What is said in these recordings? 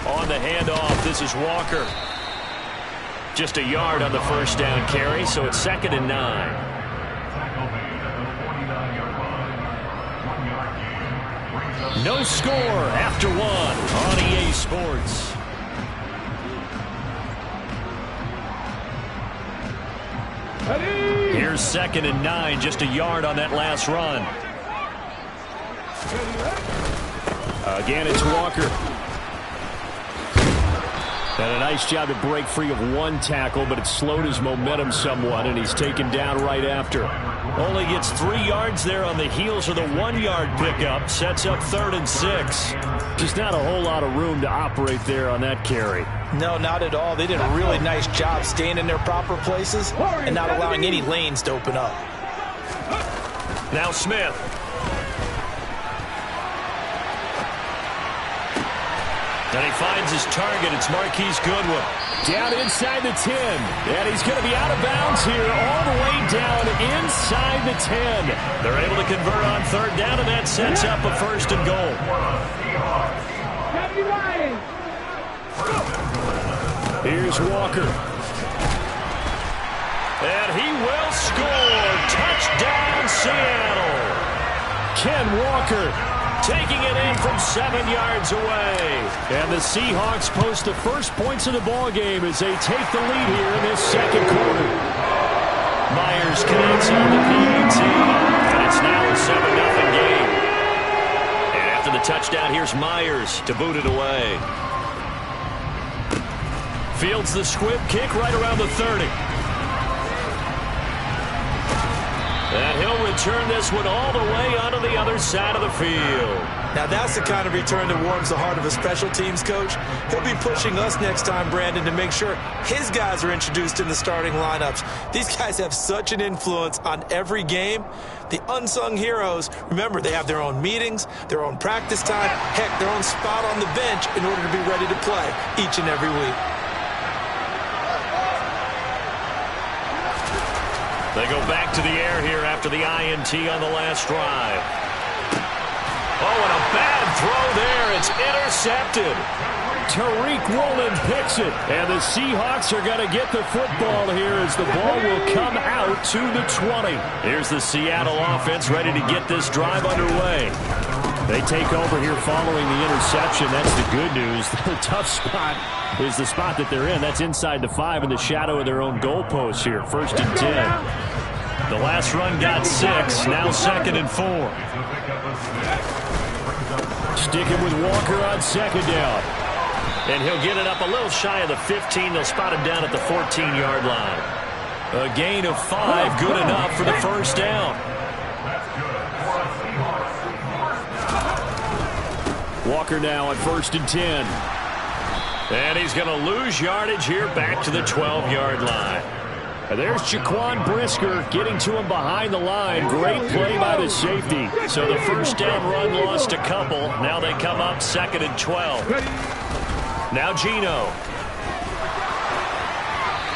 On the handoff, this is Walker. Just a yard on the first down carry, so it's 2nd and 9. No score after 1 on EA Sports. Here's 2nd and 9, just a yard on that last run. Again, it's Walker. And a nice job to break free of one tackle, but it slowed his momentum somewhat, and he's taken down right after. Only gets 3 yards there on the heels of the 1-yard pickup. Sets up 3rd and 6. Just not a whole lot of room to operate there on that carry. No, not at all. They did a really nice job staying in their proper places and not allowing any lanes to open up. Now Smith. And he finds his target. It's Marquise Goodwin. Down inside the 10. And he's going to be out of bounds here all the way down inside the 10. They're able to convert on 3rd down, and that sets up a 1st and goal. Here's Walker. And he will score. Touchdown, Seattle. Ken Walker taking it in from 7 yards away. And the Seahawks post the first points of the ball game as they take the lead here in this 2nd quarter. Myers connects on the PAT, and it's now a 7-0 game. And after the touchdown, here's Myers to boot it away. Fields the squib kick right around the 30. And he'll return this one all the way onto the other side of the field. Now that's the kind of return that warms the heart of a special teams coach. He'll be pushing us next time, Brandon, to make sure his guys are introduced in the starting lineups. These guys have such an influence on every game. The unsung heroes, remember, they have their own meetings, their own practice time, heck, their own spot on the bench in order to be ready to play each and every week. They go back to the air here after the INT on the last drive. Oh, and a bad throw there. It's intercepted. Tariq Woolen picks it. And the Seahawks are going to get the football here as the ball will come out to the 20. Here's the Seattle offense ready to get this drive underway. They take over here following the interception. That's the good news. The tough spot is the spot that they're in. That's inside the 5 in the shadow of their own goalpost here. 1st and 10. The last run got 6. Now 2nd and 4. Sticking with Walker on 2nd down. And he'll get it up a little shy of the 15. They'll spot him down at the 14-yard line. A gain of 5, good enough for the 1st down. Walker now at 1st and 10. And he's going to lose yardage here back to the 12-yard line. And there's Jaquan Brisker getting to him behind the line. Great play by the safety. So the 1st down run lost a couple. Now they come up 2nd and 12. Now Geno.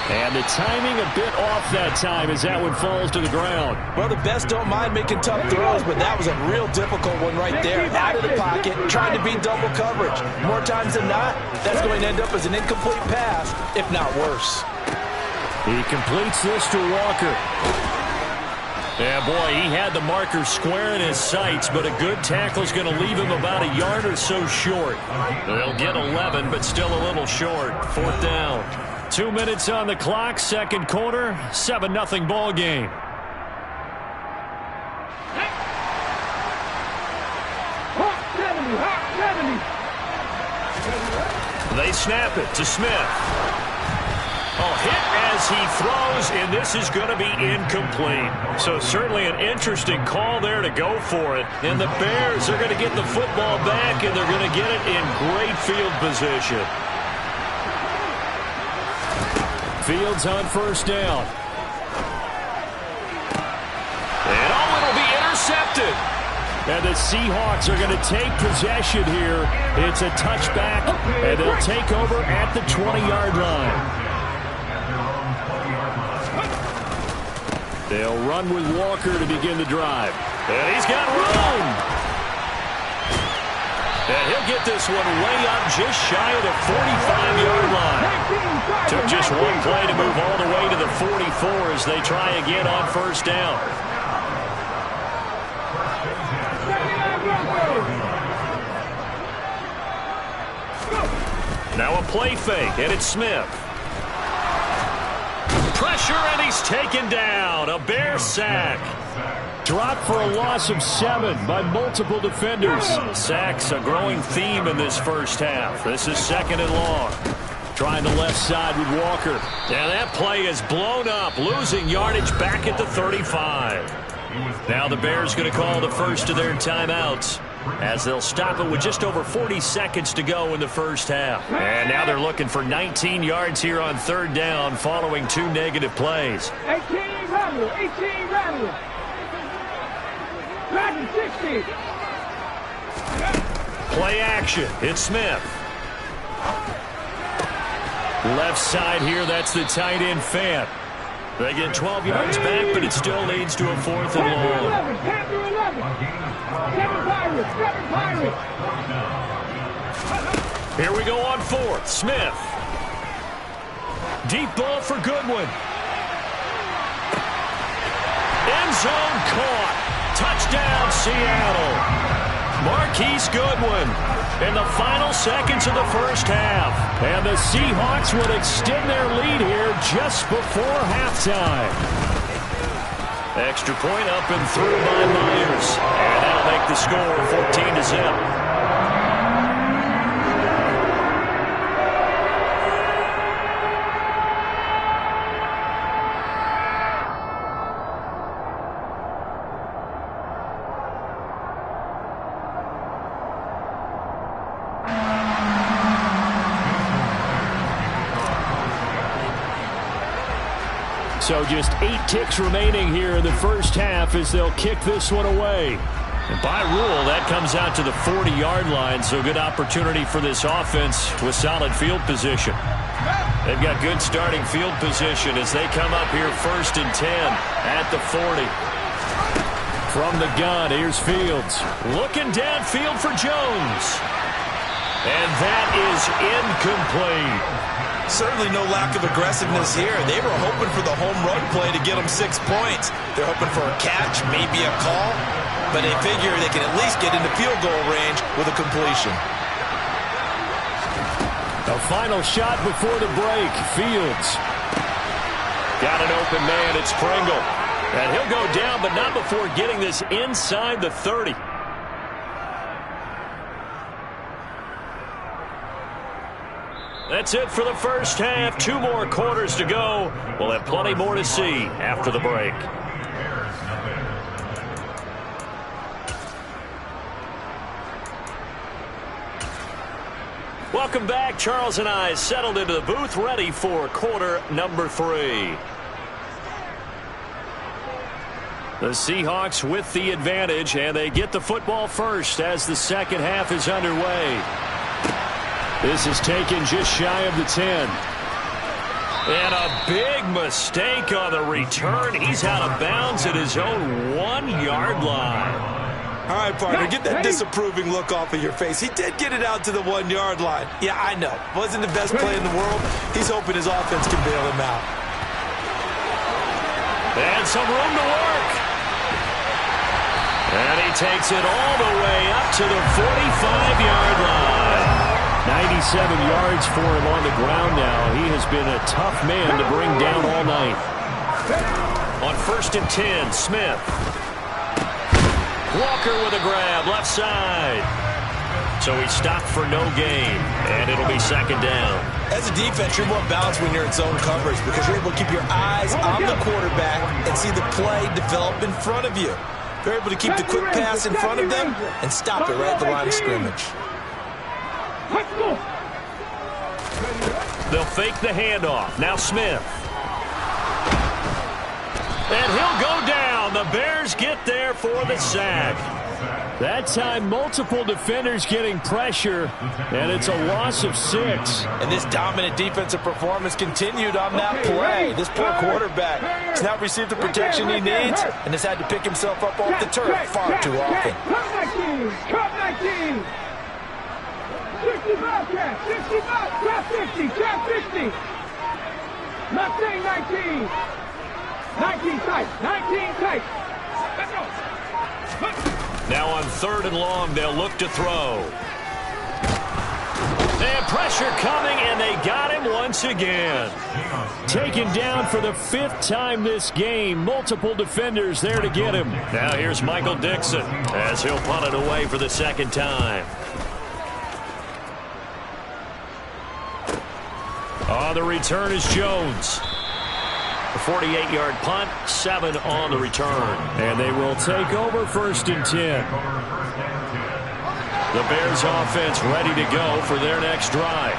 And the timing a bit off that time as that one falls to the ground. Well, the best don't mind making tough throws, but that was a real difficult one right there. Out of the pocket, trying to beat double coverage. More times than not, that's going to end up as an incomplete pass, if not worse. He completes this to Walker. Yeah, boy, he had the marker square in his sights, but a good tackle's going to leave him about a yard or so short. They'll get 11, but still a little short. 4th down. 2 minutes on the clock, 2nd quarter, 7-0 ball game. They snap it to Smith. Oh, hit as he throws, and this is going to be incomplete. So certainly an interesting call there to go for it. And the Bears are going to get the football back, and they're going to get it in great field position. Fields on 1st down. And oh, it'll be intercepted. And the Seahawks are going to take possession here. It's a touchback, and they'll take over at the 20-yard line. They'll run with Walker to begin the drive. And he's got room. And he'll get this one way up just shy of the 45-yard line. Took just one play to move all the way to the 44 as they try again on first down. Now a play fake, and it's Smith. Pressure, and he's taken down. A Bear sack. Dropped for a loss of 7 by multiple defenders. Sacks a growing theme in this first half. This is 2nd and long. Trying the left side with Walker. And that play is blown up, losing yardage back at the 35. Now the Bears going to call the first of their timeouts, as they'll stop it with just over 40 seconds to go in the first half. And now they're looking for 19 yards here on 3rd down following 2 negative plays. 18 rattle, 18 rattle. 60. Play action. It's Smith. Left side here, that's the tight end Fant. They get 12 yards back, but it still leads to a 4th and long. 7 Pirates. Here we go on 4th. Smith. Deep ball for Goodwin. End zone caught. Touchdown, Seattle. Marquise Goodwin in the final seconds of the first half. And the Seahawks would extend their lead here just before halftime. Extra point up and through by Myers. And that'll make the score 14-0. So just 8 ticks remaining here in the first half as they'll kick this one away. And by rule, that comes out to the 40-yard line, so good opportunity for this offense with solid field position. They've got good starting field position as they come up here 1st and 10 at the 40. From the gun, here's Fields. Looking downfield for Jones. And that is incomplete. Certainly no lack of aggressiveness here. They were hoping for the home run play to get them 6 points. They're hoping for a catch, maybe a call, but they figure they can at least get into field goal range with a completion. A final shot before the break. Fields. Got an open man. It's Pringle. And he'll go down, but not before getting this inside the 30. That's it for the first half. 2 more quarters to go. We'll have plenty more to see after the break. Welcome back. Charles and I settled into the booth, ready for quarter number 3. The Seahawks with the advantage, and they get the football first as the second half is underway. This is taken just shy of the 10. And a big mistake on the return. He's out of bounds at his own 1-yard line. All right, partner, get that disapproving look off of your face. He did get it out to the 1-yard line. Yeah, I know. Wasn't the best play in the world. He's hoping his offense can bail him out. And some room to work. And he takes it all the way up to the 45-yard line. 97 yards for him on the ground now. He has been a tough man to bring down all night. On 1st and 10, Smith. Walker with a grab, left side. So he stopped for no gain, and it'll be 2nd down. As a defense, you're more balanced when you're in zone coverage because you're able to keep your eyes on the quarterback and see the play develop in front of you. You're able to keep the quick pass in front of them and stop it right at the line of scrimmage. They'll fake the handoff. Now Smith. And he'll go down. The Bears get there for the sack. That time, multiple defenders getting pressure, and it's a loss of 6. And this dominant defensive performance continued on that play. This poor quarterback has not received the protection he needs and has had to pick himself up off the turf far too often. Bobcat, 50 Bob, trap 50, trap 50. Not saying 19. 19 tight, 19 tight. Let's go. Now on 3rd and long, they'll look to throw. And pressure coming, and they got him once again. Taken down for the 5th time this game. Multiple defenders there to get him. Now here's Michael Dixon as he'll punt it away for the 2nd time. On the return is Jones. A 48-yard punt, 7 on the return. And they will take over 1st and 10. The Bears offense ready to go for their next drive.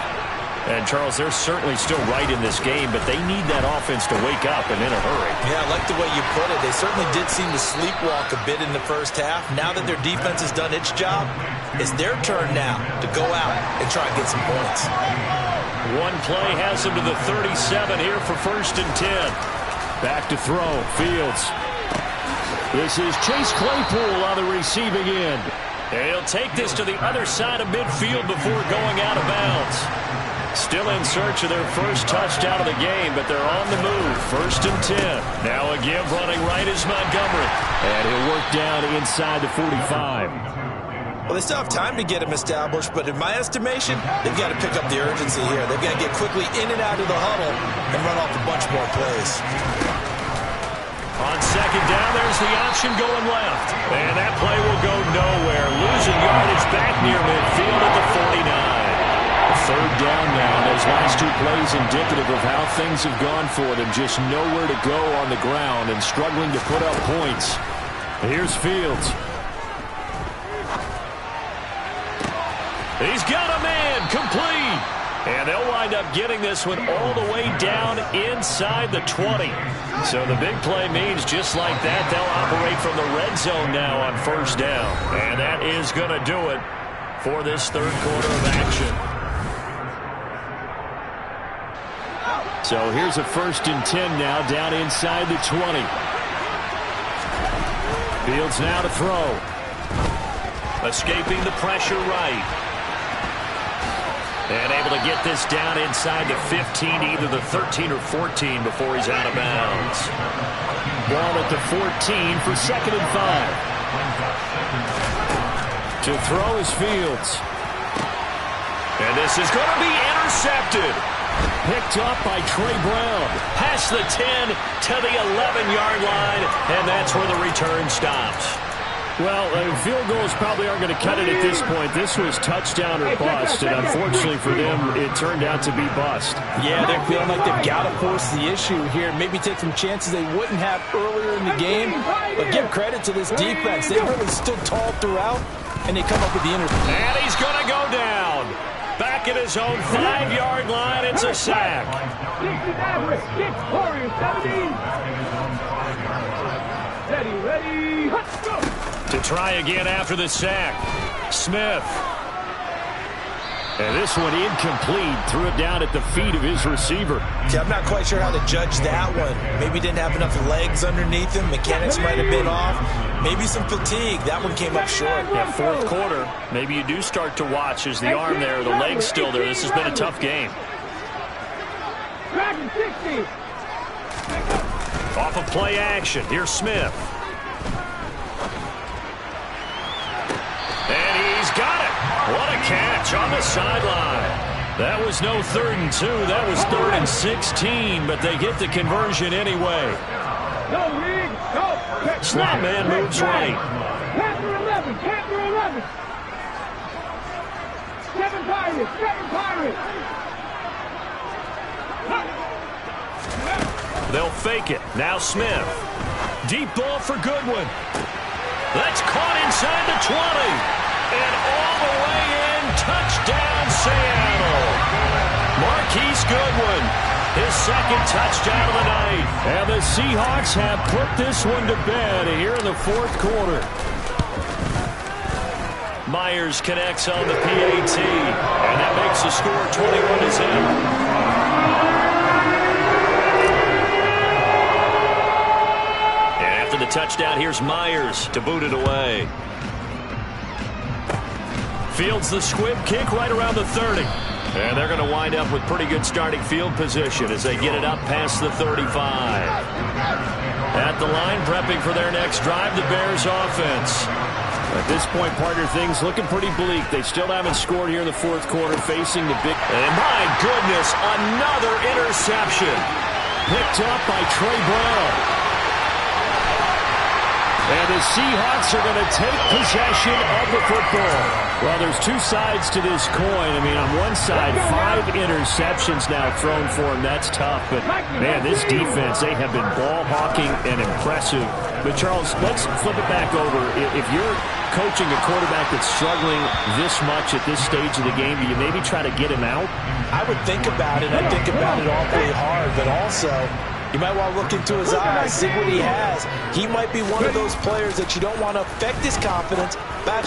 And, Charles, they're certainly still right in this game, but they need that offense to wake up and in a hurry. Yeah, I like the way you put it. They certainly did seem to sleepwalk a bit in the first half. Now that their defense has done its job, it's their turn now to go out and try and get some points. One play has them to the 37 here for 1st and 10. Back to throw, Fields. This is Chase Claypool on the receiving end. And he'll take this to the other side of midfield before going out of bounds. Still in search of their first touchdown of the game, but they're on the move. 1st and 10. Now again running right is Montgomery. And he'll work down inside the 45. Well, they still have time to get him established, but in my estimation, they've got to pick up the urgency here. They've got to get quickly in and out of the huddle and run off a bunch more plays. On 2nd down, there's the option going left. And that play will go nowhere. Losing yardage back near midfield at the 49. 3rd down now. Those last 2 plays indicative of how things have gone for them. Just nowhere to go on the ground and struggling to put up points. Here's Fields. He's got a man complete. And they'll wind up getting this one all the way down inside the 20. So the big play means just like that, they'll operate from the red zone now on 1st down. And that is going to do it for this 3rd quarter of action. So here's a 1st and 10 now down inside the 20. Fields now to throw. Escaping the pressure right. And able to get this down inside the 15, either the 13 or 14 before he's out of bounds. Ball at the 14 for 2nd and 5. To throw is Fields. And this is going to be intercepted. Picked up by Trey Brown. Past the 10 to the 11-yard line, and that's where the return stops. Well, field goals probably aren't going to cut it at this point. This was touchdown or bust, and unfortunately for them, it turned out to be bust. Yeah, they're feeling like they've got to force the issue here. Maybe take some chances they wouldn't have earlier in the game. But give credit to this defense. They really stood tall throughout, and they come up with the interception. And he's going to go down. Back at his own 5-yard line, it's a sack. 60 average, 6 Warriors, 17. Ready, let's go. To try again after the sack. Smith. And this one incomplete. Threw it down at the feet of his receiver. See, I'm not quite sure how to judge that one. Maybe didn't have enough legs underneath him. Mechanics might have been off. Maybe some fatigue. That one came up short. Yeah, 4th quarter. Maybe you do start to watch as the arm there, the leg's still there. This has been a tough game. Dragon 60. Off of play action. Here's Smith. And he's got it. What a catch on the sideline. That was no 3rd and 2. That was 3rd and 16, but they get the conversion anyway. No, Reed. No. Slot man moves right. Panther 11. Panther 11. 7 Pirates. 7 Pirates. They'll fake it. Now Smith. Deep ball for Goodwin. That's caught inside the 20. And all the way in. Touchdown, Seattle. Marquise Goodwin. His 2nd touchdown of the night. And the Seahawks have put this one to bed here in the 4th quarter. Myers connects on the PAT. And that makes the score 21-0. The touchdown, here's Myers to boot it away. Fields the squib kick right around the 30. And they're going to wind up with pretty good starting field position as they get it up past the 35. At the line, prepping for their next drive, the Bears offense. At this point, partner, things looking pretty bleak. They still haven't scored here in the fourth quarter, facing the big... And my goodness, another interception. Picked up by Trey Brown. And the Seahawks are going to take possession of the football. Well, there's two sides to this coin. I mean, on one side, 5 interceptions now thrown for him. That's tough. But, man, this defense, they have been ball hawking and impressive. But, Charles, let's flip it back over. If you're coaching a quarterback that's struggling this much at this stage of the game, do you maybe try to get him out? I would think about it. I think about it awfully hard. But also, you might want to look into his eyes, see what he has. He might be one of those players that you don't want to affect his confidence. And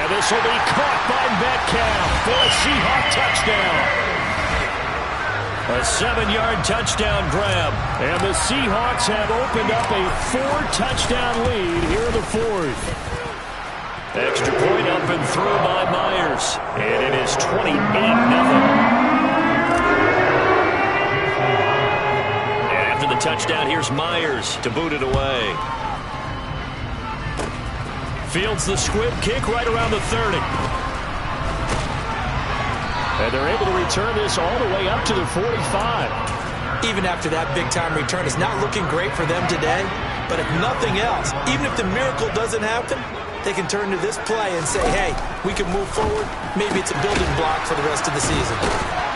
this will be caught by Metcalf for a Seahawk touchdown. A 7-yard touchdown grab. And the Seahawks have opened up a 4-touchdown lead here in the fourth. Extra point up and through by Myers. And it is 28-0. The touchdown, here's Myers to boot it away. Fields the squib kick right around the 30. And they're able to return this all the way up to the 45. Even after that big-time return, it's not looking great for them today. But if nothing else, even if the miracle doesn't happen, they can turn to this play and say, hey, we can move forward. Maybe it's a building block for the rest of the season.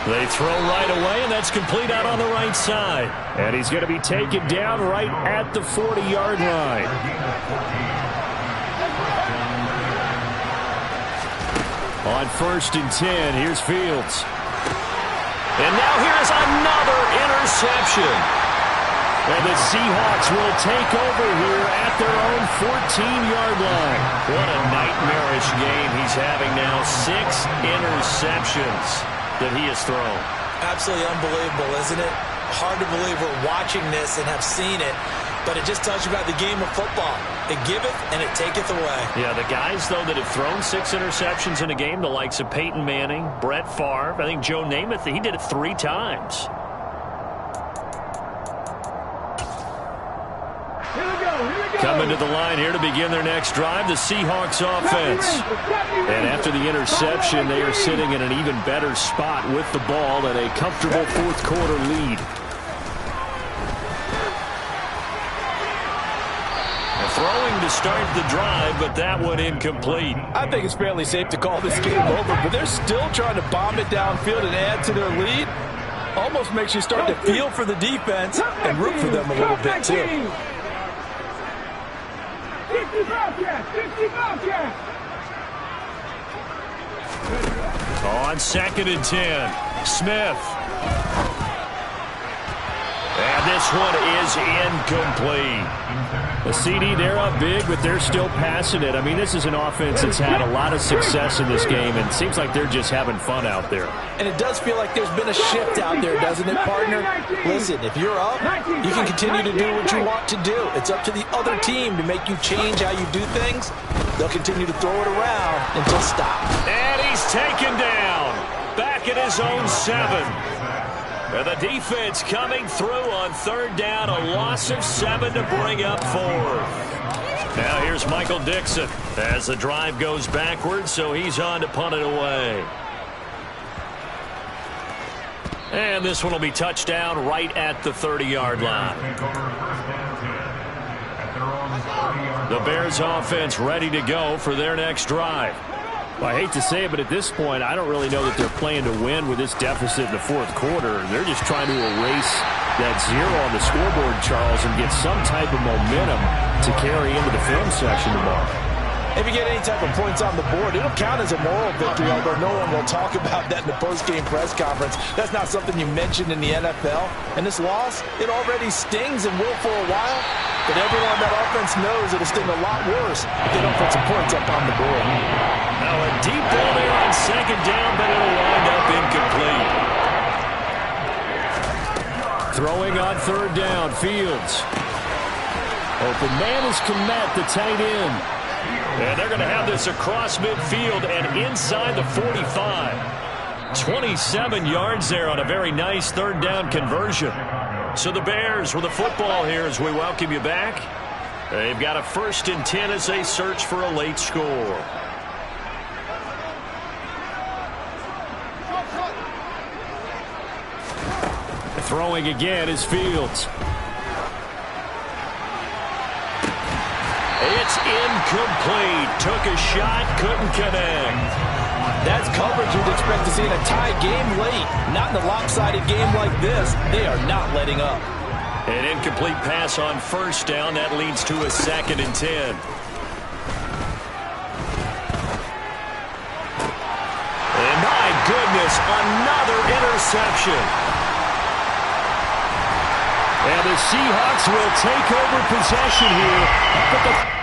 They throw right away, and that's complete out on the right side. And he's going to be taken down right at the 40-yard line. On 1st and 10, here's Fields. And now here's another interception. And the Seahawks will take over here at their own 14-yard line. What a nightmarish game he's having now. 6 interceptions that he has thrown. Absolutely unbelievable, isn't it? Hard to believe we're watching this and have seen it, but it just tells you about the game of football. It giveth and it taketh away. Yeah, the guys, though, that have thrown 6 interceptions in a game, the likes of Peyton Manning, Brett Favre, I think Joe Namath, he did it 3 times. Coming to the line here to begin their next drive, the Seahawks offense. And after the interception, they are sitting in an even better spot with the ball at a comfortable fourth quarter lead. Throwing to start the drive, but that one incomplete. I think it's fairly safe to call this game over, but they're still trying to bomb it downfield and add to their lead. Almost makes you start to feel for the defense and root for them a little bit, too. 50 Bobcats! 50 Bobcats! On 2nd and 10, Smith. And this one is incomplete. The CD, they're up big, but they're still passing it. I mean, this is an offense that's had a lot of success in this game, and it seems like they're just having fun out there. And it does feel like there's been a shift out there, doesn't it, partner? Listen, if you're up, you can continue to do what you want to do. It's up to the other team to make you change how you do things. They'll continue to throw it around until stopped. And he's taken down. Back at his own 7. And the defense coming through on 3rd down, a loss of 7 to bring up 4th. Now here's Michael Dixon as the drive goes backwards, so he's on to punt it away. And this one will be touchdown right at the 30-yard line. The Bears offense ready to go for their next drive. Well, I hate to say it, but at this point, I don't really know that they're playing to win with this deficit in the fourth quarter. They're just trying to erase that 0 on the scoreboard, Charles, and get some type of momentum to carry into the film section tomorrow. If you get any type of points on the board, it'll count as a moral victory, although no one will talk about that in the post-game press conference. That's not something you mentioned in the NFL. And this loss, it already stings and will for a while, but everyone on that offense knows it'll sting a lot worse if they don't put some points up on the board. Now a deep ball there on 2nd down, but it'll wind up incomplete. Throwing on 3rd down, Fields. Open man is Komet, the tight end. And they're going to have this across midfield and inside the 45. 27 yards there on a very nice third down conversion. So the Bears with the football here as we welcome you back. They've got a 1st and 10 as they search for a late score. Throwing again is Fields. It's incomplete. Took a shot, couldn't connect. That's coverage you'd expect to see in a tie game late. Not in a lopsided game like this. They are not letting up. An incomplete pass on 1st down. That leads to a 2nd and 10. And my goodness, another interception. And the Seahawks will take over possession here up at the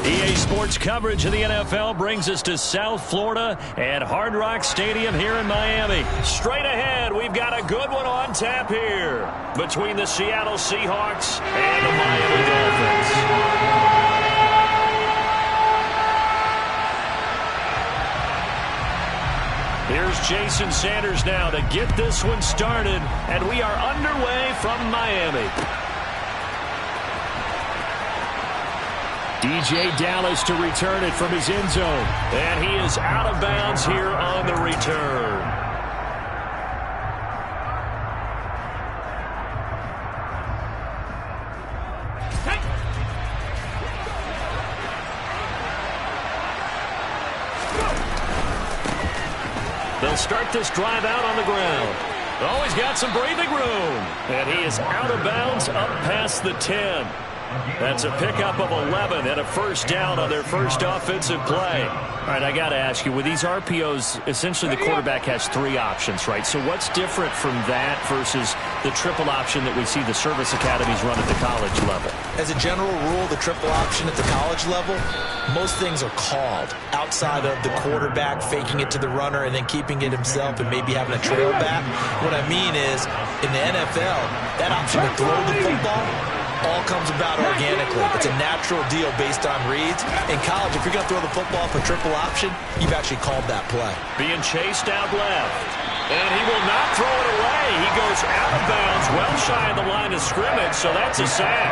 EA Sports coverage of the NFL brings us to South Florida at Hard Rock Stadium here in Miami. Straight ahead, we've got a good one on tap here between the Seattle Seahawks and the Miami Dolphins. Here's Jason Sanders now to get this one started, and we are underway from Miami. DJ Dallas to return it from his end zone. And he is out of bounds here on the return. They'll start this drive out on the ground. Oh, he's got some breathing room. And he is out of bounds up past the 10. That's a pickup of 11 and a first down on their first offensive play. All right, I got to ask you, with these RPOs, essentially the quarterback has 3 options, right? So what's different from that versus the triple option that we see the service academies run at the college level? As a general rule, the triple option at the college level, most things are called outside of the quarterback faking it to the runner and then keeping it himself and maybe having a trail back. What I mean is, in the NFL, that option to throw the football all comes about organically. It's a natural deal based on reads. In college, if you're going to throw the football for triple option, you've actually called that play. Being chased out left. And he will not throw it away. He goes out of bounds, well shy of the line of scrimmage, so that's a sack.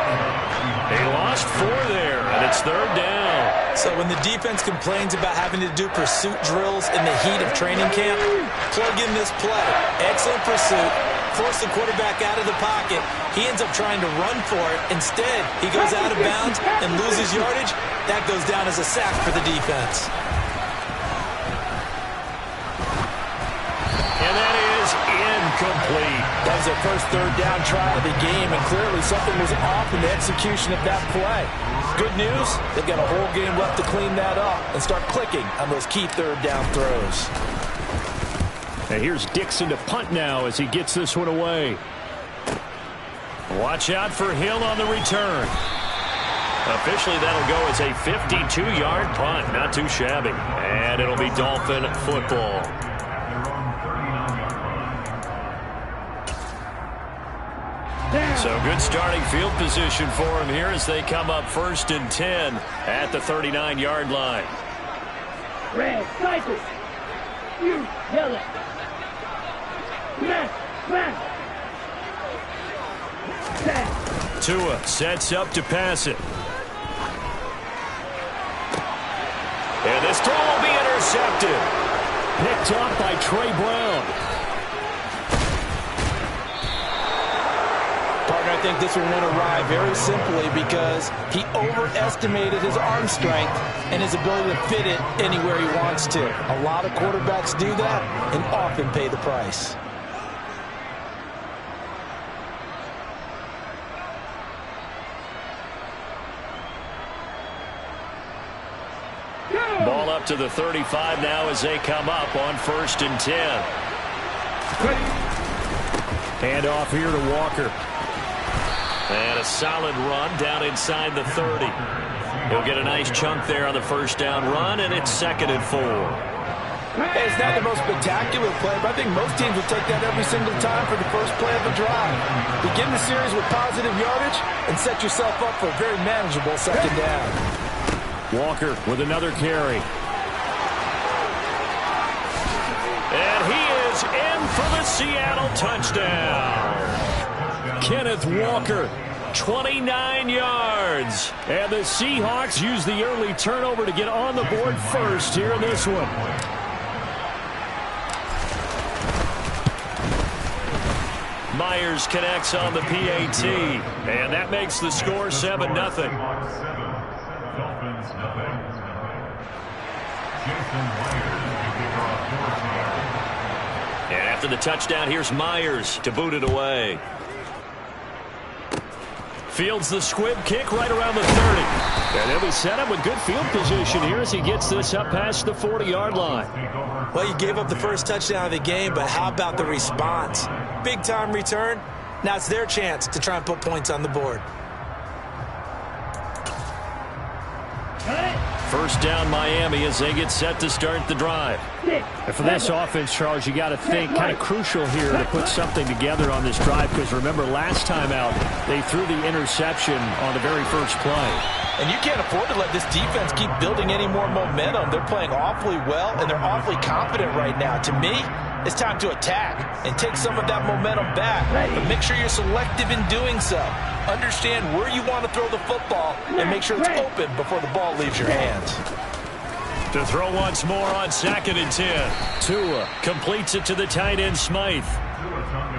They lost 4 there, and it's 3rd down. So when the defense complains about having to do pursuit drills in the heat of training camp, plug in this play. Excellent pursuit. Force the quarterback out of the pocket. He ends up trying to run for it. Instead, he goes out of bounds and loses yardage. That goes down as a sack for the defense. And that is incomplete. That was their first 3rd down try of the game, and clearly something was off in the execution of that play. Good news, they've got a whole game left to clean that up and start clicking on those key 3rd down throws. And here's Dixon to punt now as he gets this one away. Watch out for Hill on the return. Officially, that'll go as a 52-yard punt. Not too shabby. And it'll be Dolphin football. So good starting field position for him here as they come up 1st and 10 at the 39-yard line. Red, cycle. You yell it. Tua sets up to pass it. And this throw will be intercepted. Picked up by Trey Brown. Partner, I think this one went awry very simply because he overestimated his arm strength and his ability to fit it anywhere he wants to. A lot of quarterbacks do that and often pay the price. Ball up to the 35 now as they come up on 1st and 10. Hand off here to Walker. And a solid run down inside the 30. He'll get a nice chunk there on the first down run, and it's 2nd and 4. Hey, it's not the most spectacular play, but I think most teams will take that every single time for the first play of the drive. Begin the series with positive yardage and set yourself up for a very manageable 2nd down. Walker with another carry. And he is in for the Seattle touchdown. Kenneth Walker, 29 yards. And the Seahawks use the early turnover to get on the board first here in this one. Myers connects on the PAT. And that makes the score 7-0. And after the touchdown, here's Myers to boot it away. Fields the squib kick right around the 30. And they'll be set up with good field position here as he gets this up past the 40-yard line. Well, you gave up the first touchdown of the game, but how about the response? Big-time return. Now it's their chance to try and put points on the board. Hey! First down Miami as they get set to start the drive. And for this offense, Charles, you got to think kind of crucial here to put something together on this drive, because remember last time out they threw the interception on the very first play. And you can't afford to let this defense keep building any more momentum. They're playing awfully well, and they're awfully confident right now. To me, it's time to attack and take some of that momentum back. But make sure you're selective in doing so. Understand where you want to throw the football and make sure it's open before the ball leaves your hands. To throw once more on 2nd and 10. Tua completes it to the tight end Smythe.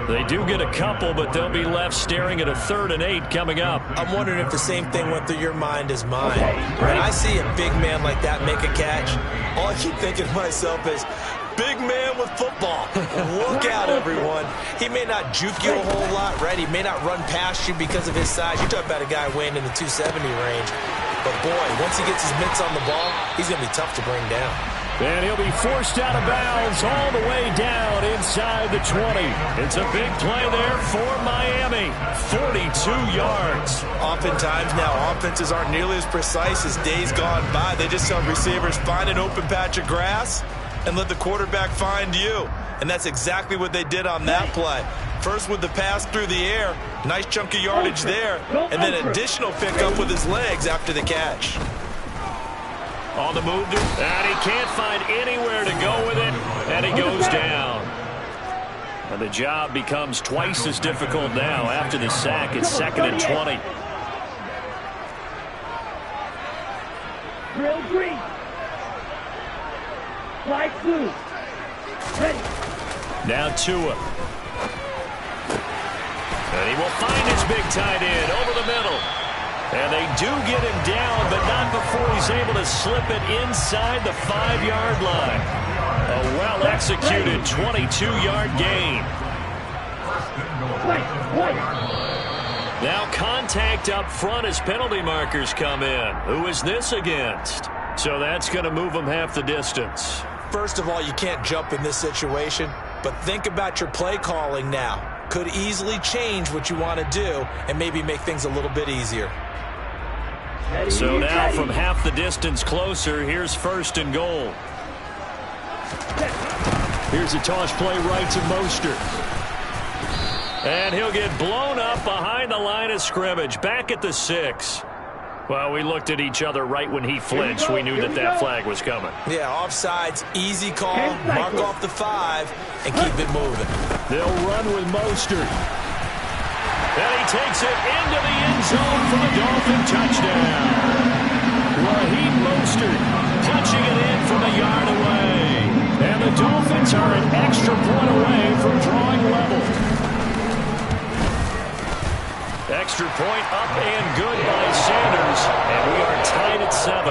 They do get a couple, but they'll be left staring at a 3rd and 8 coming up. I'm wondering if the same thing went through your mind as mine. When I see a big man like that make a catch, all I keep thinking to myself is, big man with football. Look out, everyone. He may not juke you a whole lot, right? He may not run past you because of his size. You're talking about a guy weighing in the 270 range. But, boy, once he gets his mitts on the ball, he's going to be tough to bring down. And he'll be forced out of bounds all the way down inside the 20. It's a big play there for Miami. 42 yards. Oftentimes now, offenses aren't nearly as precise as days gone by. They just tell receivers, find an open patch of grass and let the quarterback find you. And that's exactly what they did on that play. First with the pass through the air, nice chunk of yardage there, and then additional pickup with his legs after the catch. On the move, and he can't find anywhere to go with it, and he goes down. And the job becomes twice as difficult now after the sack. It's 2nd and 20. Drill green. Light blue. Ready. Now Tua. And he will find his big tight end over the middle. And they do get him down, but not before he's able to slip it inside the 5-yard line. A well-executed 22-yard gain. Now contact up front as penalty markers come in. Who is this against? So that's going to move them half the distance. First of all, you can't jump in this situation, but think about your play calling now. Could easily change what you want to do and maybe make things a little bit easier. So now from half the distance closer, here's 1st and goal. Here's a toss play right to Mostert. And he'll get blown up behind the line of scrimmage, back at the 6. Well, we looked at each other right when he flinched. We knew that that flag was coming. Yeah, offsides, easy call, mark off the 5, and keep it moving. They'll run with Mostert. And he takes it into the end zone for the Dolphin touchdown. Raheem Mostert punching it in from a yard away. And the Dolphins are an extra point away from drawing level. Extra point up and good by Sanders. And we are tied at 7.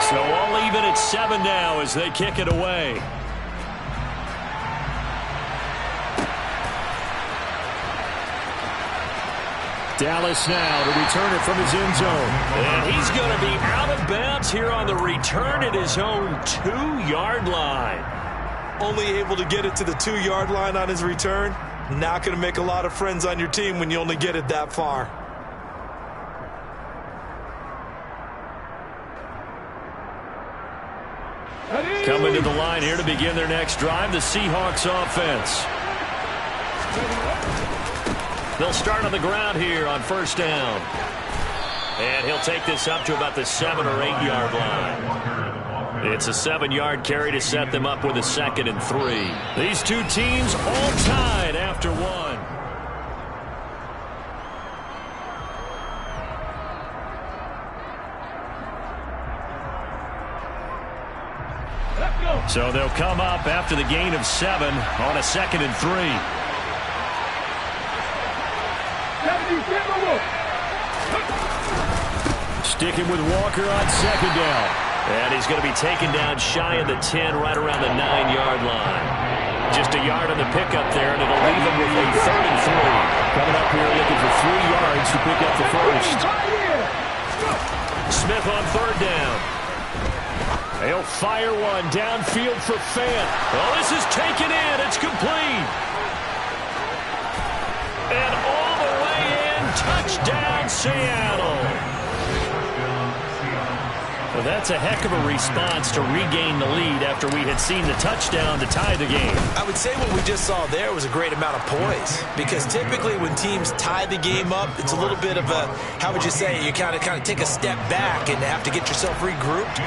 So all even at 7 now as they kick it away. Dallas now to return it from his end zone. And he's going to be out of bounds here on the return at his own 2-yard line. Only able to get it to the 2-yard line on his return. Not going to make a lot of friends on your team when you only get it that far. Coming to the line here to begin their next drive, the Seahawks offense. They'll start on the ground here on 1st down. And he'll take this up to about the 7 or 8-yard line. It's a 7-yard carry to set them up with a 2nd and 3. These two teams all tied after 1. So they'll come up after the gain of 7 on a 2nd and 3. Sticking with Walker on 2nd down. And he's going to be taken down shy of the 10, right around the 9-yard line. Just a yard on the pickup there, and it'll leave him with a 3rd and 3. Coming up here looking for 3 yards to pick up the first. Smith on 3rd down. He'll fire one downfield for Fant. Oh, this is taken in. It's complete. And all the way in, touchdown, Seattle. Well, that's a heck of a response to regain the lead after we had seen the touchdown to tie the game. I would say what we just saw there was a great amount of poise, because typically when teams tie the game up, it's a little bit of a, how would you say, you kind of take a step back and have to get yourself regrouped.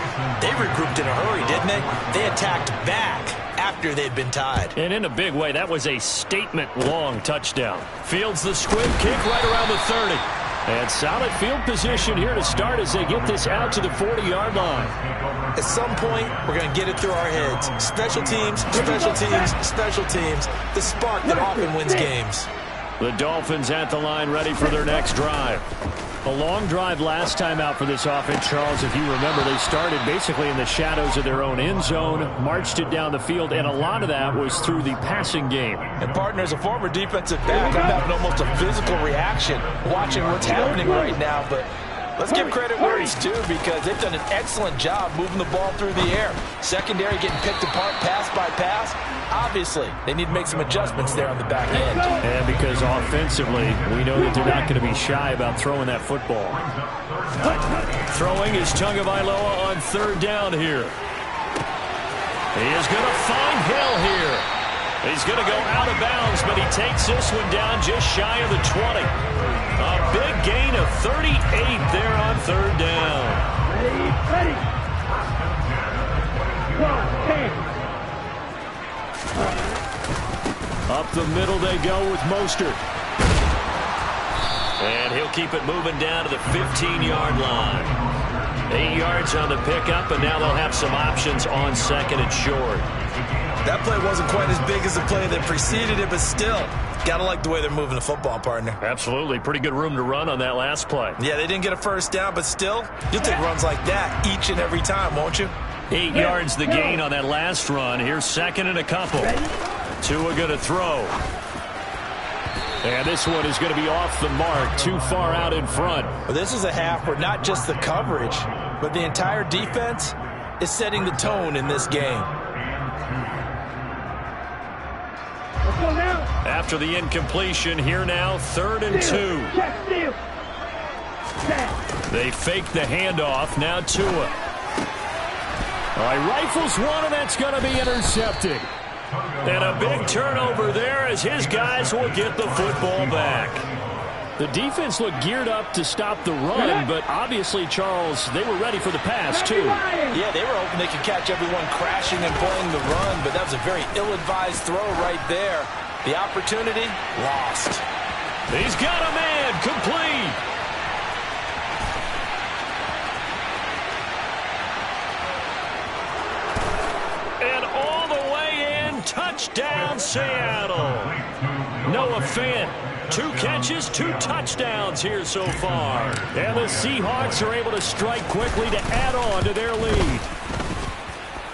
They regrouped in a hurry, didn't they? They attacked back after they'd been tied. And in a big way, that was a statement-long touchdown. Fields the squib kick right around the 30. And solid field position here to start as they get this out to the 40-yard line. At some point, we're going to get it through our heads. Special teams, special teams, special teams. The spark that often wins games. The Dolphins at the line ready for their next drive. A long drive last time out for this offense, Charles. If you remember, they started basically in the shadows of their own end zone, marched it down the field, and a lot of that was through the passing game. And, partner, as a former defensive back, I'm having almost a physical reaction watching what's happening right now. But let's give credit where it's due, because they've done an excellent job moving the ball through the air. Secondary getting picked apart pass by pass. Obviously, they need to make some adjustments there on the back end. And because offensively, we know that they're not going to be shy about throwing that football. Throwing is Tagovailoa on third down here. He is going to find Hill here. He's going to go out of bounds, but he takes this one down just shy of the 20. A big gain of 38 there on third down. Ready. 12, 10. Up the middle they go with Mostert. And he'll keep it moving down to the 15-yard line. 8 yards on the pickup, and now they'll have some options on second and short. That play wasn't quite as big as the play that preceded it, but still, gotta like the way they're moving the football, partner. Absolutely. Pretty good room to run on that last play. Yeah, they didn't get a first down, but still, you'll take runs like that each and every time, won't you? 8 yards the gain on that last run. Here's second and a couple. Tua going to throw. And this one is going to be off the mark, too far out in front. Well, this is a half where not just the coverage, but the entire defense is setting the tone in this game. After the incompletion, here now, 3rd and 2. They fake the handoff. Now Tua. All right, rifles one, and that's going to be intercepted. And a big turnover there as his guys will get the football back. The defense looked geared up to stop the run, but obviously, Charles, they were ready for the pass, too. Yeah, they were hoping they could catch everyone crashing and playing the run, but that was a very ill-advised throw right there. The opportunity, lost. He's got a man, complete. And all the way in, touchdown, Seattle. Noah Fant. 2 catches, 2 touchdowns here so far. And the Seahawks are able to strike quickly to add on to their lead.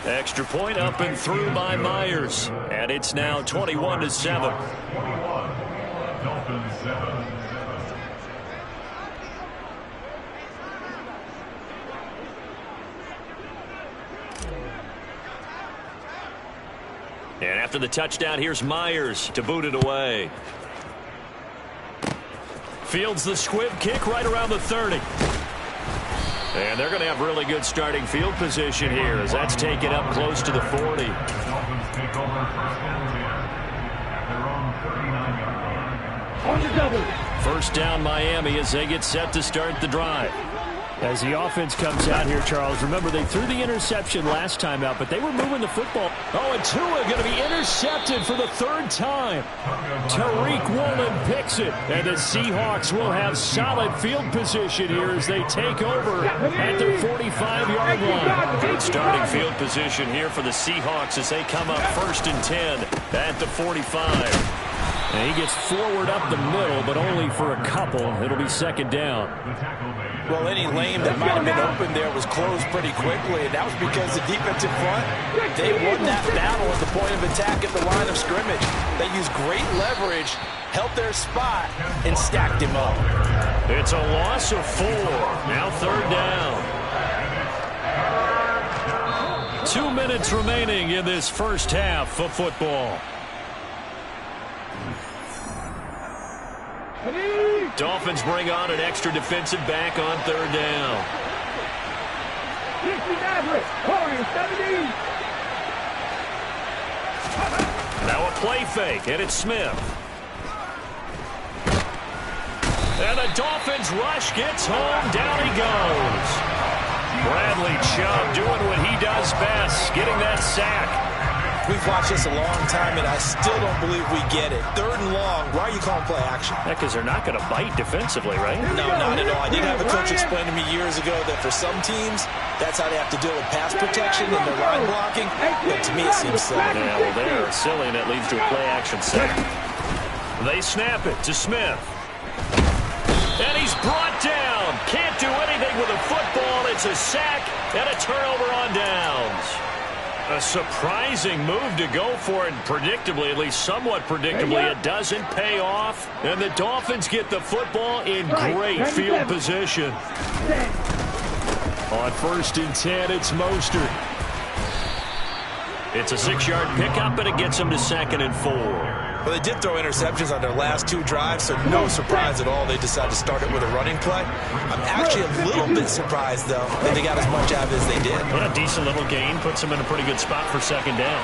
Extra point up and through by Myers. And it's now 21-7. And after the touchdown, here's Myers to boot it away. Fields the squib kick right around the 30. And they're going to have really good starting field position here as that's taken up close to the 40. First down Miami as they get set to start the drive. As the offense comes out here, Charles, remember they threw the interception last time out, but they were moving the football. Oh, and Tua going to be intercepted for the 3rd time. Tariq Woolen picks it, and the Seahawks will have solid field position here as they take over at their 45-yard line. Good starting field position here for the Seahawks as they come up 1st and 10 at the 45. And he gets forward up the middle, but only for a couple. It'll be 2nd down. Well, any lane that might have been open there was closed pretty quickly, and that was because the defensive front, they won that battle at the point of attack at the line of scrimmage. They used great leverage, held their spot, and stacked him up. It's a loss of 4. Now 3rd down. 2 minutes remaining in this first half of football. Dolphins bring on an extra defensive back on third down. 60 Maverick, Corey, 70. Now a play fake, and it's Smith. And the Dolphins rush gets home. Down he goes. Bradley Chubb doing what he does best, getting that sack. We've watched this a long time, and I still don't believe we get it. Third and long. Why are you calling play action? Because they're not going to bite defensively, right? No, not at all. I did have a coach explain to me years ago that for some teams, that's how they have to deal with pass protection and their line blocking. But to me, it seems silly. Yeah, well, they're silly, and it leads to a play action sack. They snap it to Smith. And he's brought down. Can't do anything with a football. It's a sack and a turnover on downs. A surprising move to go for it, and predictably, at least somewhat predictably, it doesn't pay off. And the Dolphins get the football in great field position. On 1st and 10, it's Mostert. It's a 6-yard pickup, and it gets them to 2nd and 4. Well, they did throw interceptions on their last 2 drives, so no surprise at all they decided to start it with a running play. I'm actually a little bit surprised, though, that they got as much out of it as they did. Yeah, a decent little gain. Puts them in a pretty good spot for 2nd down.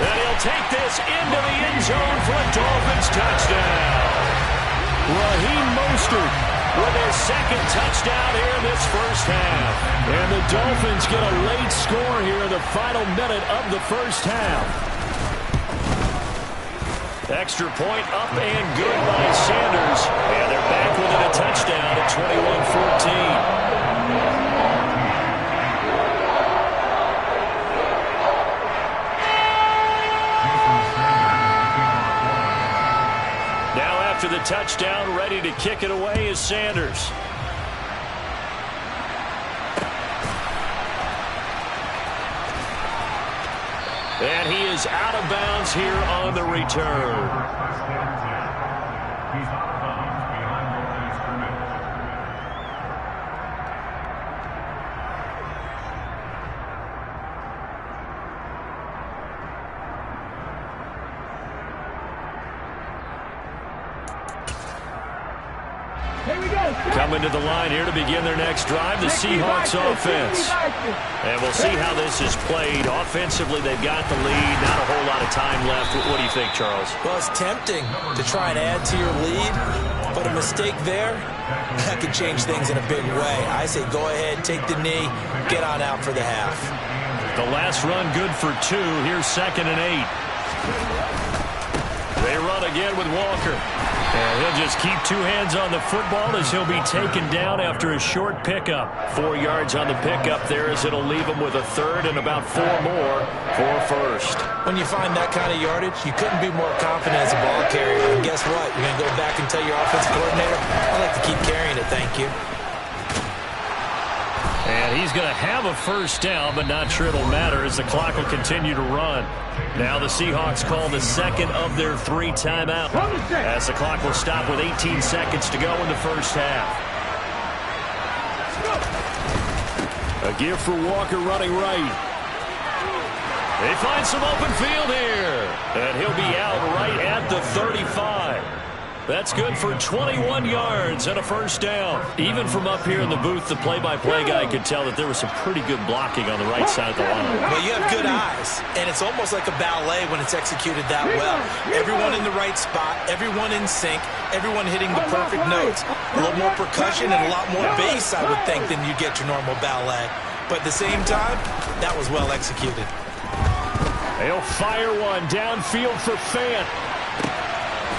And he'll take this into the end zone for a Dolphins touchdown. Raheem Mostert with his 2nd touchdown here in this first half. And the Dolphins get a late score here in the final minute of the first half. Extra point up and good by Sanders. And they're back within a touchdown at 21-14. Now after the touchdown, ready to kick it away is Sanders. And he is out of bounds here on the return. Coming to the line here to begin their next drive, the Seahawks offense. And we'll see how this is played. Offensively, they've got the lead. Not a whole lot of time left. What do you think, Charles? Well, it's tempting to try and add to your lead, but a mistake there, that could change things in a big way. I say go ahead, take the knee, get on out for the half. The last run good for 2. Here's 2nd and 8. They run again with Walker. And he'll just keep 2 hands on the football as he'll be taken down after a short pickup. 4 yards on the pickup there as it'll leave him with a 3rd and about 4 more for 1st. When you find that kind of yardage, you couldn't be more confident as a ball carrier. And guess what? You're going to go back and tell your offensive coordinator, I'd like to keep carrying it, thank you. And he's going to have a 1st down, but not sure it'll matter as the clock will continue to run. Now the Seahawks call the 2nd of their 3 timeouts as the clock will stop with 18 seconds to go in the first half. A give for Walker running right. They find some open field here. And he'll be out right at the 35. That's good for 21 yards and a 1st down. Even from up here in the booth, the play-by-play guy could tell that there was some pretty good blocking on the right side of the line. Well, you have good eyes, and it's almost like a ballet when it's executed that well. Everyone in the right spot, everyone in sync, everyone hitting the perfect notes. A little more percussion and a lot more bass, I would think, than you get your normal ballet. But at the same time, that was well executed. They'll fire one downfield for Fant.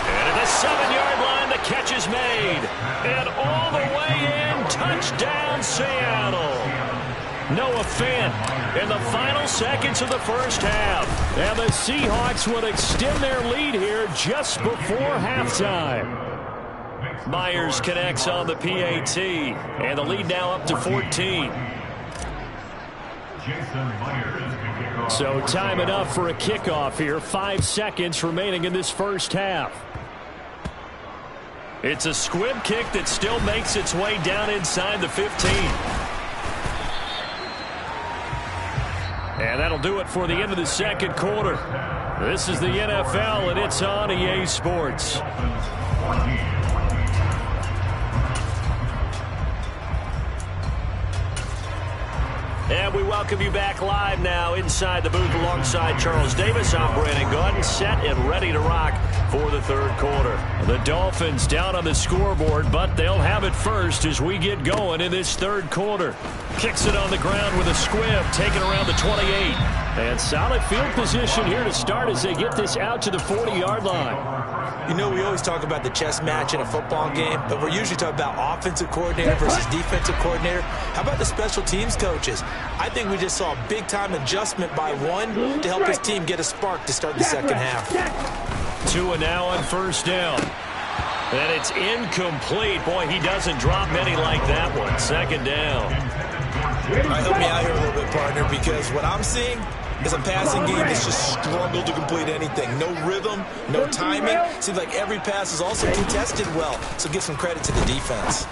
And at the 7-yard line, the catch is made. And all the way in, touchdown Seattle. Noah Fant in the final seconds of the first half. And the Seahawks would extend their lead here just before halftime. Myers connects on the PAT. And the lead now up to 14. So time enough for a kickoff here. 5 seconds remaining in this first half. It's a squib kick that still makes its way down inside the 15. And that'll do it for the end of the second quarter. This is the NFL, and it's on EA Sports. And we welcome you back live now inside the booth alongside Charles Davis. I'm Brandon Gaudin, set and ready to rock for the third quarter. The Dolphins down on the scoreboard, but they'll have it first as we get going in this third quarter. Kicks it on the ground with a squib, taken around the 28. And solid field position here to start as they get this out to the 40-yard line. You know, we always talk about the chess match in a football game, but we're usually talking about offensive coordinator versus defensive coordinator. How about the special teams coaches? I think we just saw a big-time adjustment by one to help his team get a spark to start the second half. Tua now on first down. And it's incomplete. Boy, he doesn't drop many like that one. Second down. All right, help me out here a little bit, partner, because what I'm seeing is a passing game that's just struggled to complete anything. No rhythm, no timing. Seems like every pass is also contested well, so give some credit to the defense.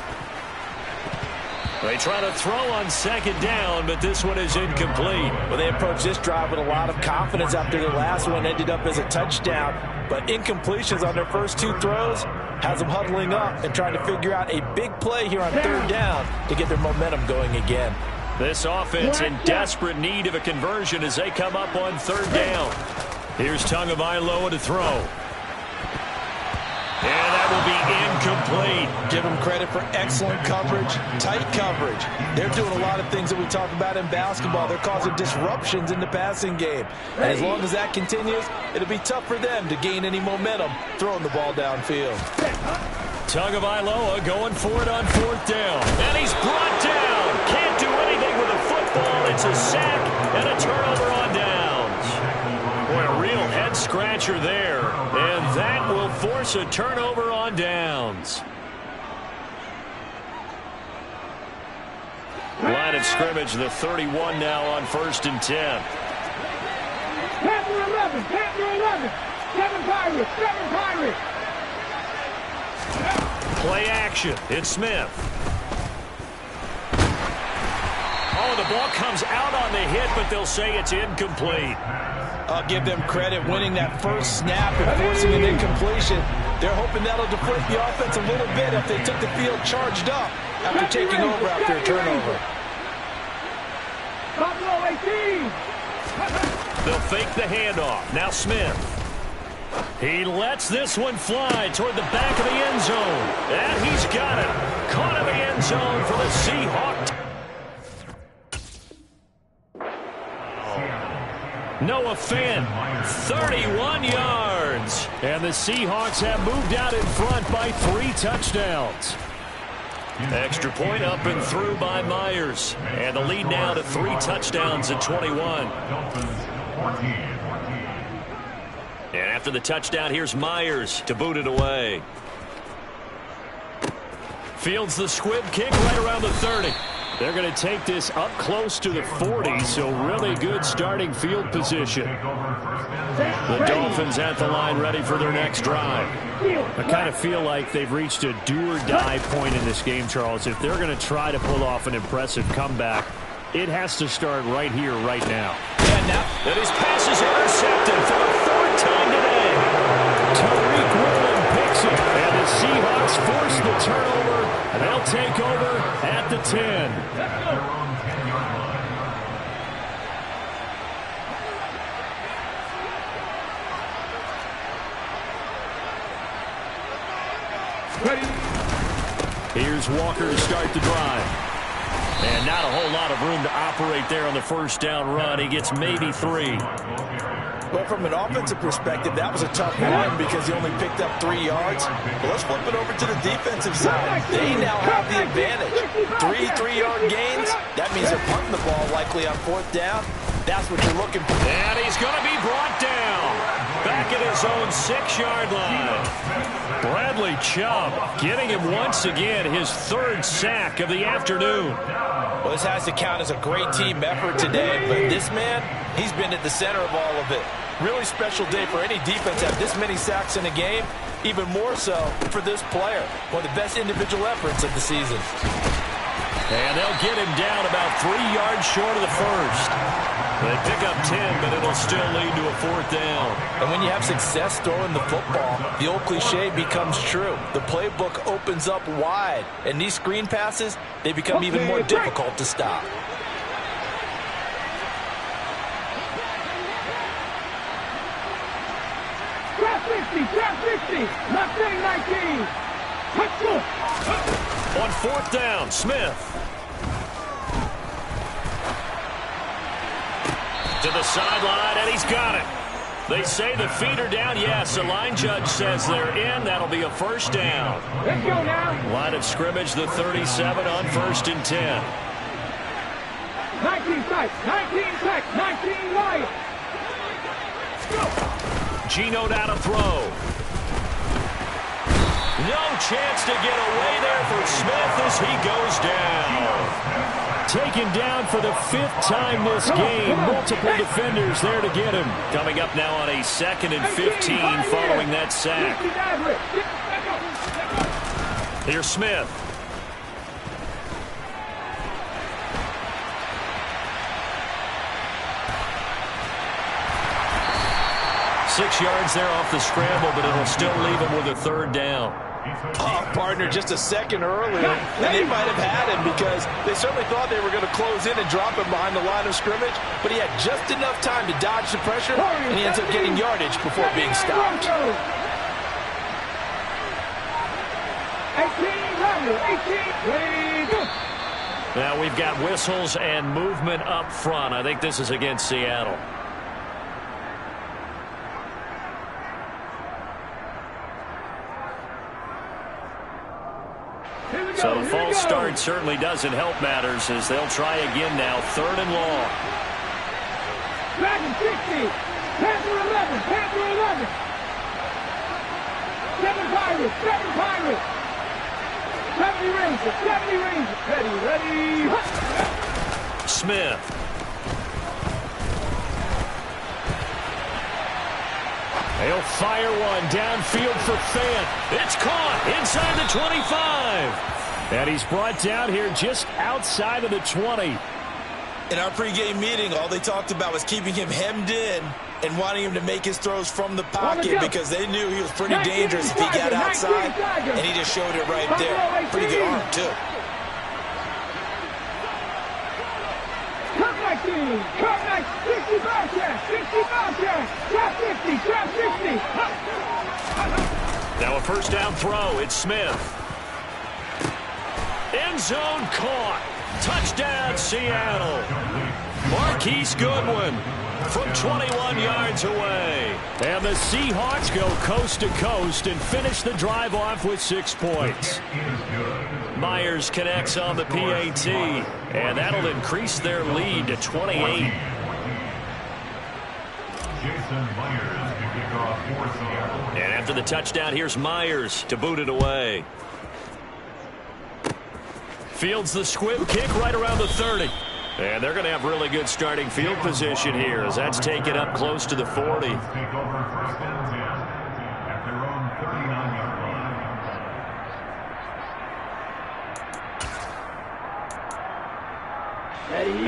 They try to throw on second down, but this one is incomplete. Well, they approached this drive with a lot of confidence after the last one ended up as a touchdown. But incompletions on their first two throws has them huddling up and trying to figure out a big play here on third down to get their momentum going again. This offense in desperate need of a conversion as they come up on third down. Here's Tagovailoa to throw. And that will be incomplete. Give them credit for excellent coverage, tight coverage. They're doing a lot of things that we talk about in basketball. They're causing disruptions in the passing game. And as long as that continues, it'll be tough for them to gain any momentum throwing the ball downfield. Tagovailoa going for it on fourth down. And he's brought down. Can't do anything with a football. It's a sack and a turnover on downs. Boy, a real head-scratcher there. And that will force a turnover on downs. Line of scrimmage, the 31 now on 1st and 10. Panther 11, Panther 11. 7 Pirates, 7 Pirates. Play action. It's Smith. Oh, the ball comes out on the hit, but they'll say it's incomplete. I'll give them credit winning that first snap and forcing an incompletion. They're hoping that'll deflate the offense a little bit if they took the field charged up after taking over after a turnover. Buffalo 18. They'll fake the handoff. Now Smith. He lets this one fly toward the back of the end zone. And he's got it. Caught in the end zone for the Seahawks. Noah Fant, 31 yards. And the Seahawks have moved out in front by 3 touchdowns. Extra point up and through by Myers. And the lead now to 3 touchdowns at 21. And after the touchdown, here's Myers to boot it away. Fields the squib kick right around the 30. They're going to take this up close to the 40, so really good starting field position. The Dolphins at the line ready for their next drive. I kind of feel like they've reached a do-or-die point in this game, Charles. If they're going to try to pull off an impressive comeback, it has to start right here, right now. And his pass is intercepted for the 4th time today. Tariq Woolen picks it, and the Seahawks force the turnover, and they'll take over at the 10. Here's Walker to start the drive. And not a whole lot of room to operate there on the first down run. He gets maybe 3. But from an offensive perspective, that was a tough run because he only picked up 3 yards. But let's flip it over to the defensive side. They now have the advantage. 3 3-yard gains. That means they're punting the ball likely on 4th down. That's what you're looking for. And he's going to be brought down. Back at his own 6-yard line. Bradley Chubb getting him once again his 3rd sack of the afternoon. Well, this has to count as a great team effort today, but this man, he's been at the center of all of it. Really special day for any defense to have this many sacks in a game, even more so for this player. One of the best individual efforts of the season. And they'll get him down about 3 yards short of the first. They pick up 10, but it'll still lead to a 4th down. And when you have success throwing the football, the old cliche becomes true. The playbook opens up wide, and these screen passes, they become even more difficult to stop. Trap 50, Mustang 19. Let's go. On 4th down, Smith. To the sideline, and he's got it. They say the feet are down. Yes, the line judge says they're in. That'll be a 1st down. Let's go now. Line of scrimmage, the 37 on 1st and 10. 19 tight, 19 wide. Gino now to throw. No chance to get away there for Smith as he goes down. Taken down for the 5th time this game. Multiple defenders there to get him. Coming up now on a 2nd and 15 following that sack. Here's Smith. Six yards there off the scramble, but it'll still leave him with a 3rd down. Oh, partner, just a second earlier, and they might have had him because they certainly thought they were going to close in and drop him behind the line of scrimmage, but he had just enough time to dodge the pressure, and he ends up getting yardage before being stopped. 18, Now we've got whistles and movement up front. I think this is against Seattle. So the false start certainly doesn't help matters as they'll try again now. 3rd and long. Dragon 60. Panther 11. 7 Pirates. 70 Rangers. Ready. Smith. They'll fire one downfield for Fant. It's caught inside the 25. And he's brought down here just outside of the 20. In our pregame meeting, all they talked about was keeping him hemmed in and wanting him to make his throws from the pocket because they knew he was pretty dangerous if he got outside, and he just showed it right there. Pretty good arm, too. Cut 19. 60 Trap 50. Now a 1st down throw. It's Smith. End zone caught. Touchdown, Seattle. Marquise Goodwin from 21 yards away. And the Seahawks go coast to coast and finish the drive off with 6 points. Myers connects on the PAT, and that'll increase their lead to 28. And after the touchdown, here's Myers to boot it away. Fields the squib kick right around the 30. And they're going to have really good starting field position here as that's taken up close to the 40.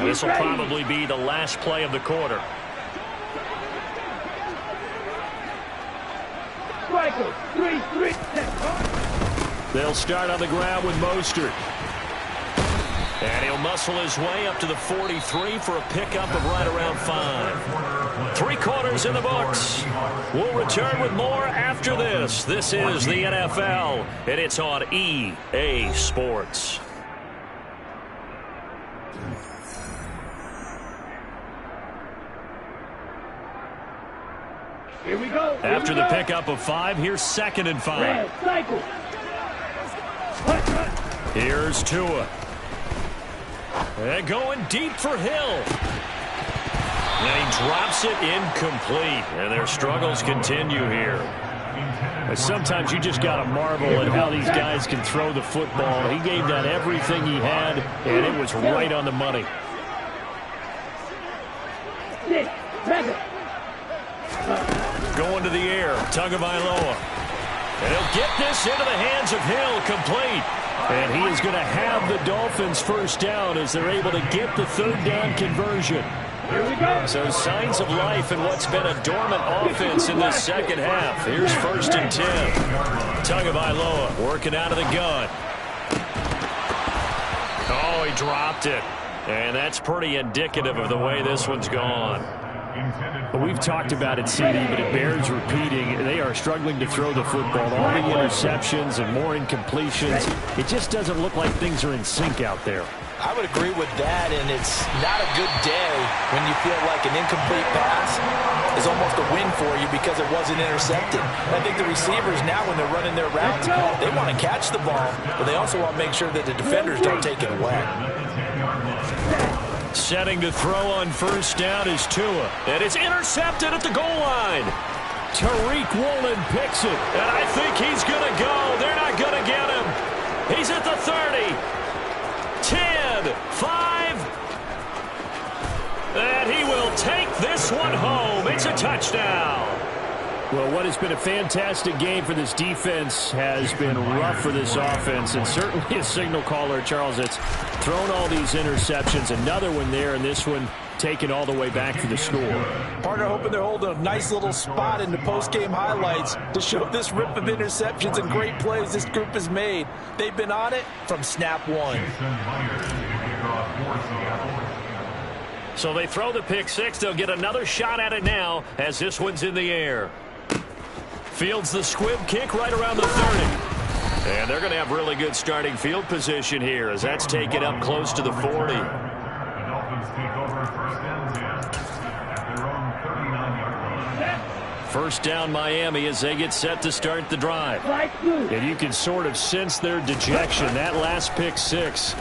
This will probably be the last play of the quarter. They'll start on the ground with Mostert. And he'll muscle his way up to the 43 for a pickup of right around 5. 3 quarters in the books. We'll return with more after this. This is the NFL, and it's on EA Sports. Here we go. After the pickup of 5, here's 2nd and 5. Here's Tua. And going deep for Hill. And he drops it incomplete. And their struggles continue here. Sometimes you just got to marvel at how these guys can throw the football. He gave that everything he had, and it was right on the money. 6, 7. Going to the air, Tagovailoa. And he'll get this into the hands of Hill, complete. And he is going to have the Dolphins first down as they're able to get the third down conversion. So signs of life in what's been a dormant offense in this second half. Here's 1st and 10. Tagovailoa working out of the gun. Oh, he dropped it. And that's pretty indicative of the way this one's gone. We've talked about it, CD, but it bears repeating. They are struggling to throw the football. All the interceptions and more incompletions. It just doesn't look like things are in sync out there. I would agree with that, and it's not a good day when you feel like an incomplete pass is almost a win for you because it wasn't intercepted. I think the receivers now, when they're running their routes, they want to catch the ball, but they also want to make sure that the defenders don't take it away. Setting to throw on first down is Tua. And it's intercepted at the goal line. Tariq Woolen picks it. And I think he's going to go. They're not going to get him. He's at the 30. 10, 5. And he will take this one home. It's a touchdown. Well, what has been a fantastic game for this defense has been rough for this offense, and certainly a signal caller, Charles, that's thrown all these interceptions. Another one there, and this one taken all the way back for the score. Partner hoping they're holding a nice little spot in the post-game highlights to show this rip of interceptions and great plays this group has made. They've been on it from snap one. So they throw the pick six. They'll get another shot at it now as this one's in the air. Fields the squib kick right around the 30. And they're going to have really good starting field position here as that's taken up close to the 40. First down Miami as they get set to start the drive. And you can sort of sense their dejection. That last pick six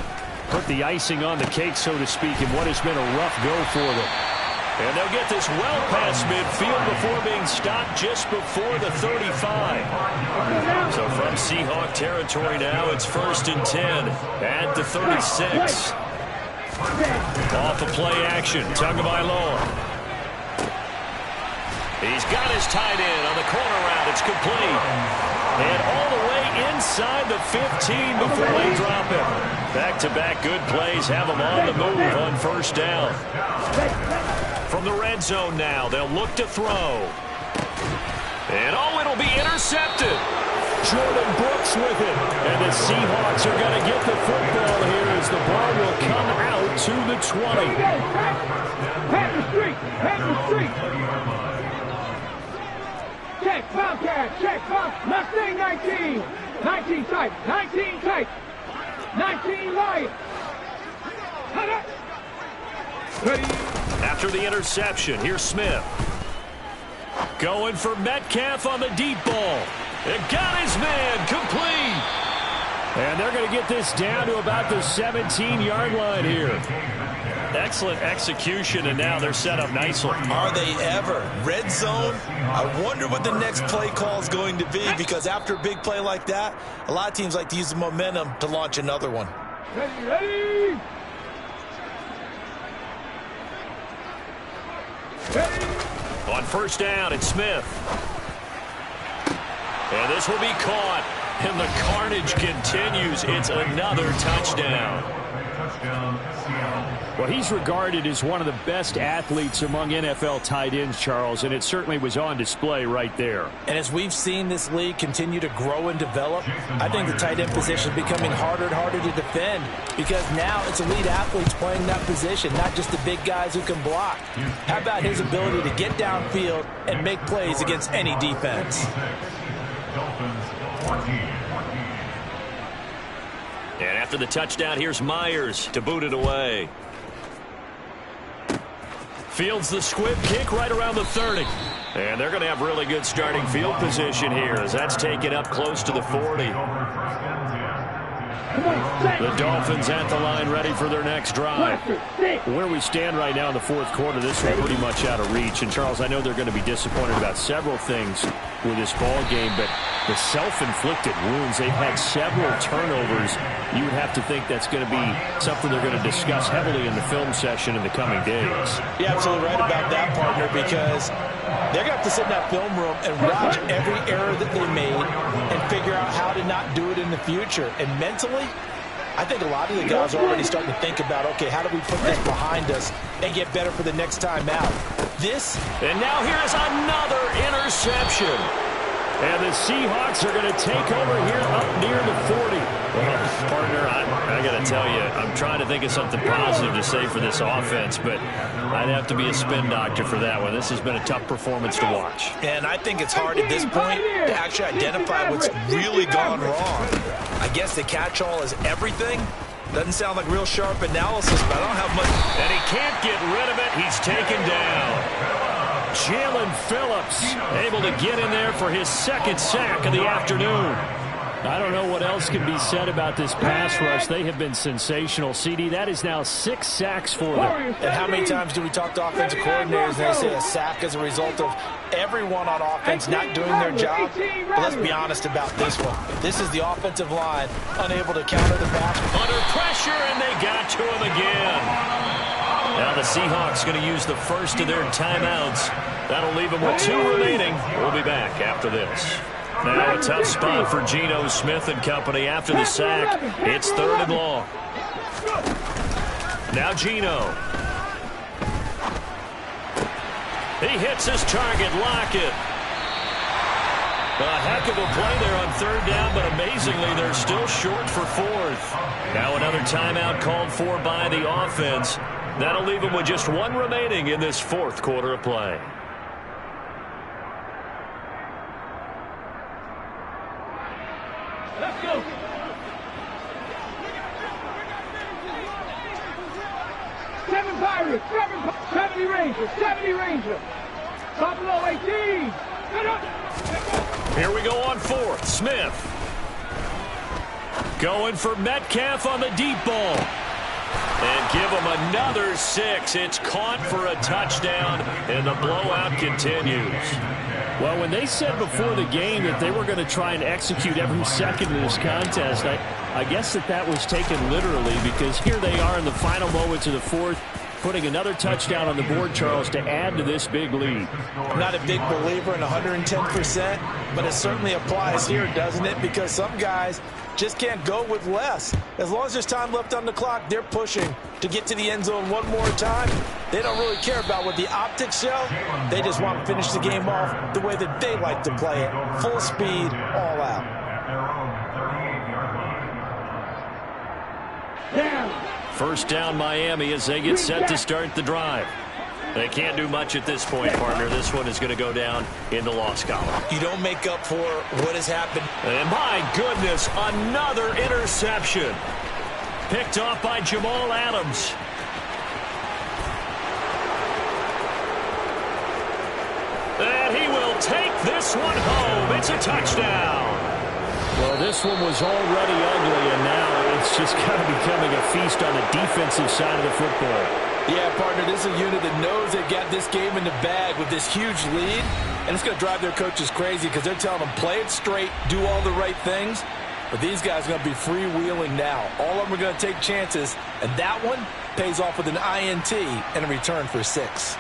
put the icing on the cake, so to speak, in what has been a rough go for them. And they'll get this well past midfield before being stopped just before the 35. So from Seahawk territory now, it's 1st and 10 at the 36. Off the play action, Tagovailoa. He's got his tight end on the corner route. It's complete. And all the way inside the 15 before they drop him. Back-to-back good plays have him on the move on first down. From the red zone now, they'll look to throw. And, oh, it'll be intercepted. Jordan Brooks with it. And the Seahawks are going to get the football here as the ball will come out to the 20. Pat the street. Pat the street. Check, Bobcat, check, Bob. Mustang 19. 19 tight, 19 tight. 19 wide. After the interception, here's Smith. Going for Metcalf on the deep ball. And got his man complete. And they're going to get this down to about the 17-yard line here. Excellent execution, and now they're set up nicely. Are they ever? Red zone? I wonder what the next play call is going to be, because after a big play like that, a lot of teams like to use the momentum to launch another one. Ready. On first down, it's Smith. And this will be caught. And the carnage continues. It's another touchdown. Well, he's regarded as one of the best athletes among NFL tight ends, Charles, and it certainly was on display right there. And as we've seen this league continue to grow and develop, I think the tight end position is becoming harder and harder to defend because now it's elite athletes playing that position, not just the big guys who can block. How about his ability to get downfield and make plays against any defense? And after the touchdown, here's Myers to boot it away. Fields the squib kick right around the 30. And they're going to have really good starting field position here as that's taken up close to the 40. The Dolphins at the line ready for their next drive. Where we stand right now in the fourth quarter, this is pretty much out of reach. And, Charles, I know they're going to be disappointed about several things with this ball game, but the self-inflicted wounds, they've had several turnovers. You would have to think that's going to be something they're going to discuss heavily in the film session in the coming days. You're absolutely right about that, partner, because they're going to have to sit in that film room and watch every error that they made and figure out how to not do it in the future. And mentally, I think a lot of the guys are already starting to think about, okay, how do we put this behind us and get better for the next time out? And now here's another interception. And the Seahawks are going to take over here up near the 40. Well, partner, I got to tell you, I'm trying to think of something positive to say for this offense, but I'd have to be a spin doctor for that one. This has been a tough performance to watch. And I think it's hard at this point to actually identify what's really gone wrong. I guess the catch-all is everything. Doesn't sound like real sharp analysis, but I don't have much. And he can't get rid of it. He's taken down. Jalen Phillips able to get in there for his second sack of the afternoon. I don't know what else can be said about this pass rush. They have been sensational. CD, that is now 6 sacks for them. And how many times do we talk to offensive coordinators and they say a sack as a result of everyone on offense not doing their job? But let's be honest about this one. This is the offensive line unable to counter the pass. Under pressure, and they got to him again. Now the Seahawks going to use the first of their timeouts. That'll leave them with 2 remaining. We'll be back after this. Now a tough spot for Geno Smith and company after the sack. It's 3rd and long. Now Geno. He hits his target, Lockett. A heck of a play there on 3rd down, but amazingly they're still short for 4th. Now another timeout called for by the offense. That'll leave them with just 1 remaining in this 4th quarter of play. Let's go. Seven Pirates, 70 Rangers, 70 Rangers. Buffalo 18. Here we go on 4th. Smith. Going for Metcalf on the deep ball. And give him another 6. It's caught for a touchdown, and the blowout continues. Well, when they said before the game that they were going to try and execute every second of this contest, I guess that was taken literally, because here they are in the final moments of the 4th, putting another touchdown on the board, Charles, to add to this big lead. I'm not a big believer in 110%, but it certainly applies here, doesn't it? Because some guys just can't go with less. As long as there's time left on the clock, they're pushing to get to the end zone one more time. They don't really care about what the optics show. They just want to finish the game off the way that they like to play it. Full speed, all out. First down Miami as they get set to start the drive. They can't do much at this point, partner. This one is going to go down in the loss column. You don't make up for what has happened. And my goodness, another interception. Picked off by Jamal Adams. And he will take this one home. It's a touchdown. Well, this one was already ugly, and now it's just kind of becoming a feast on the defensive side of the football. Yeah, partner, this is a unit that knows they got this game in the bag with this huge lead, and it's going to drive their coaches crazy because they're telling them, play it straight, do all the right things. But these guys are going to be freewheeling now. All of them are going to take chances, and that one pays off with an INT and a return for 6.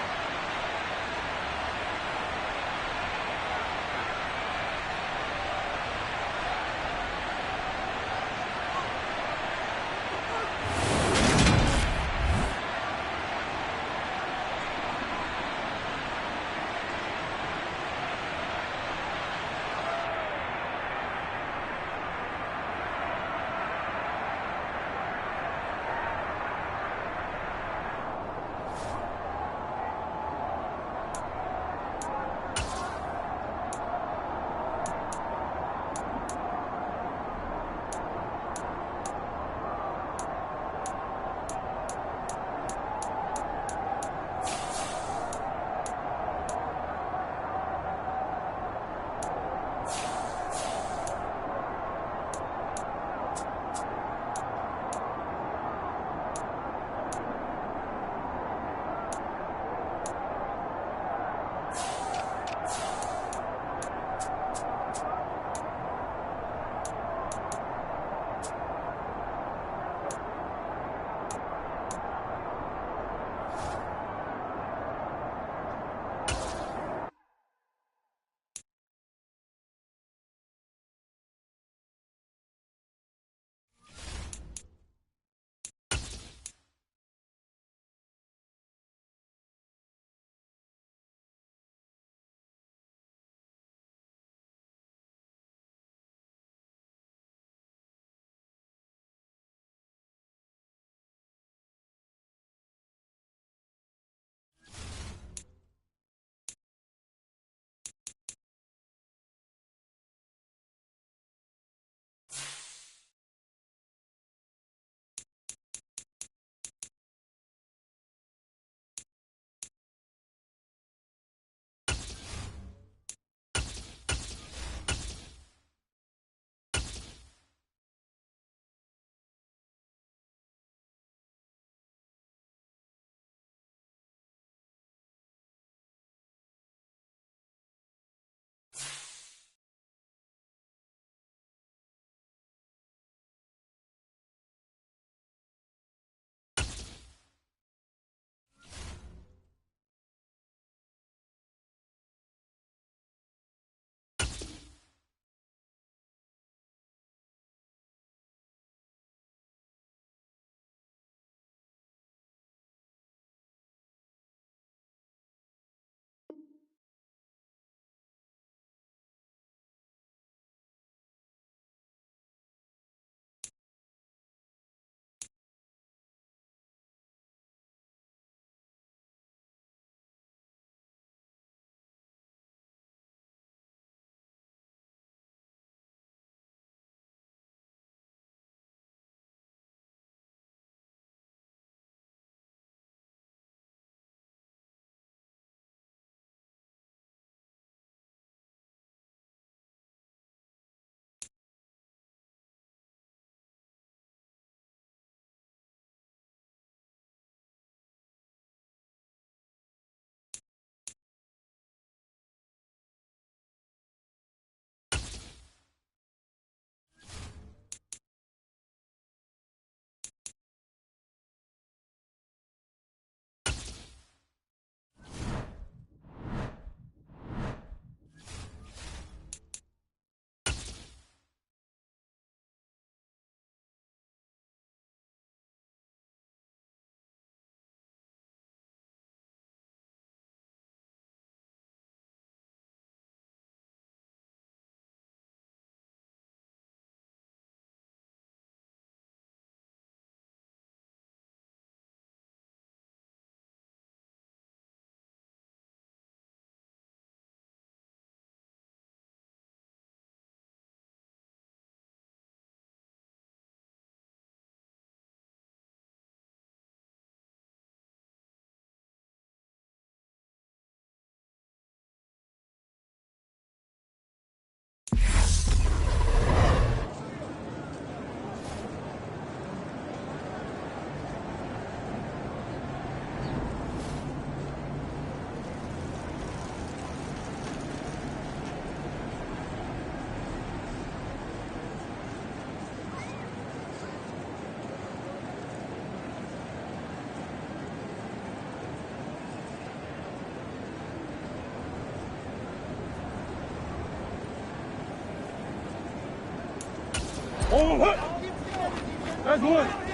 That's one.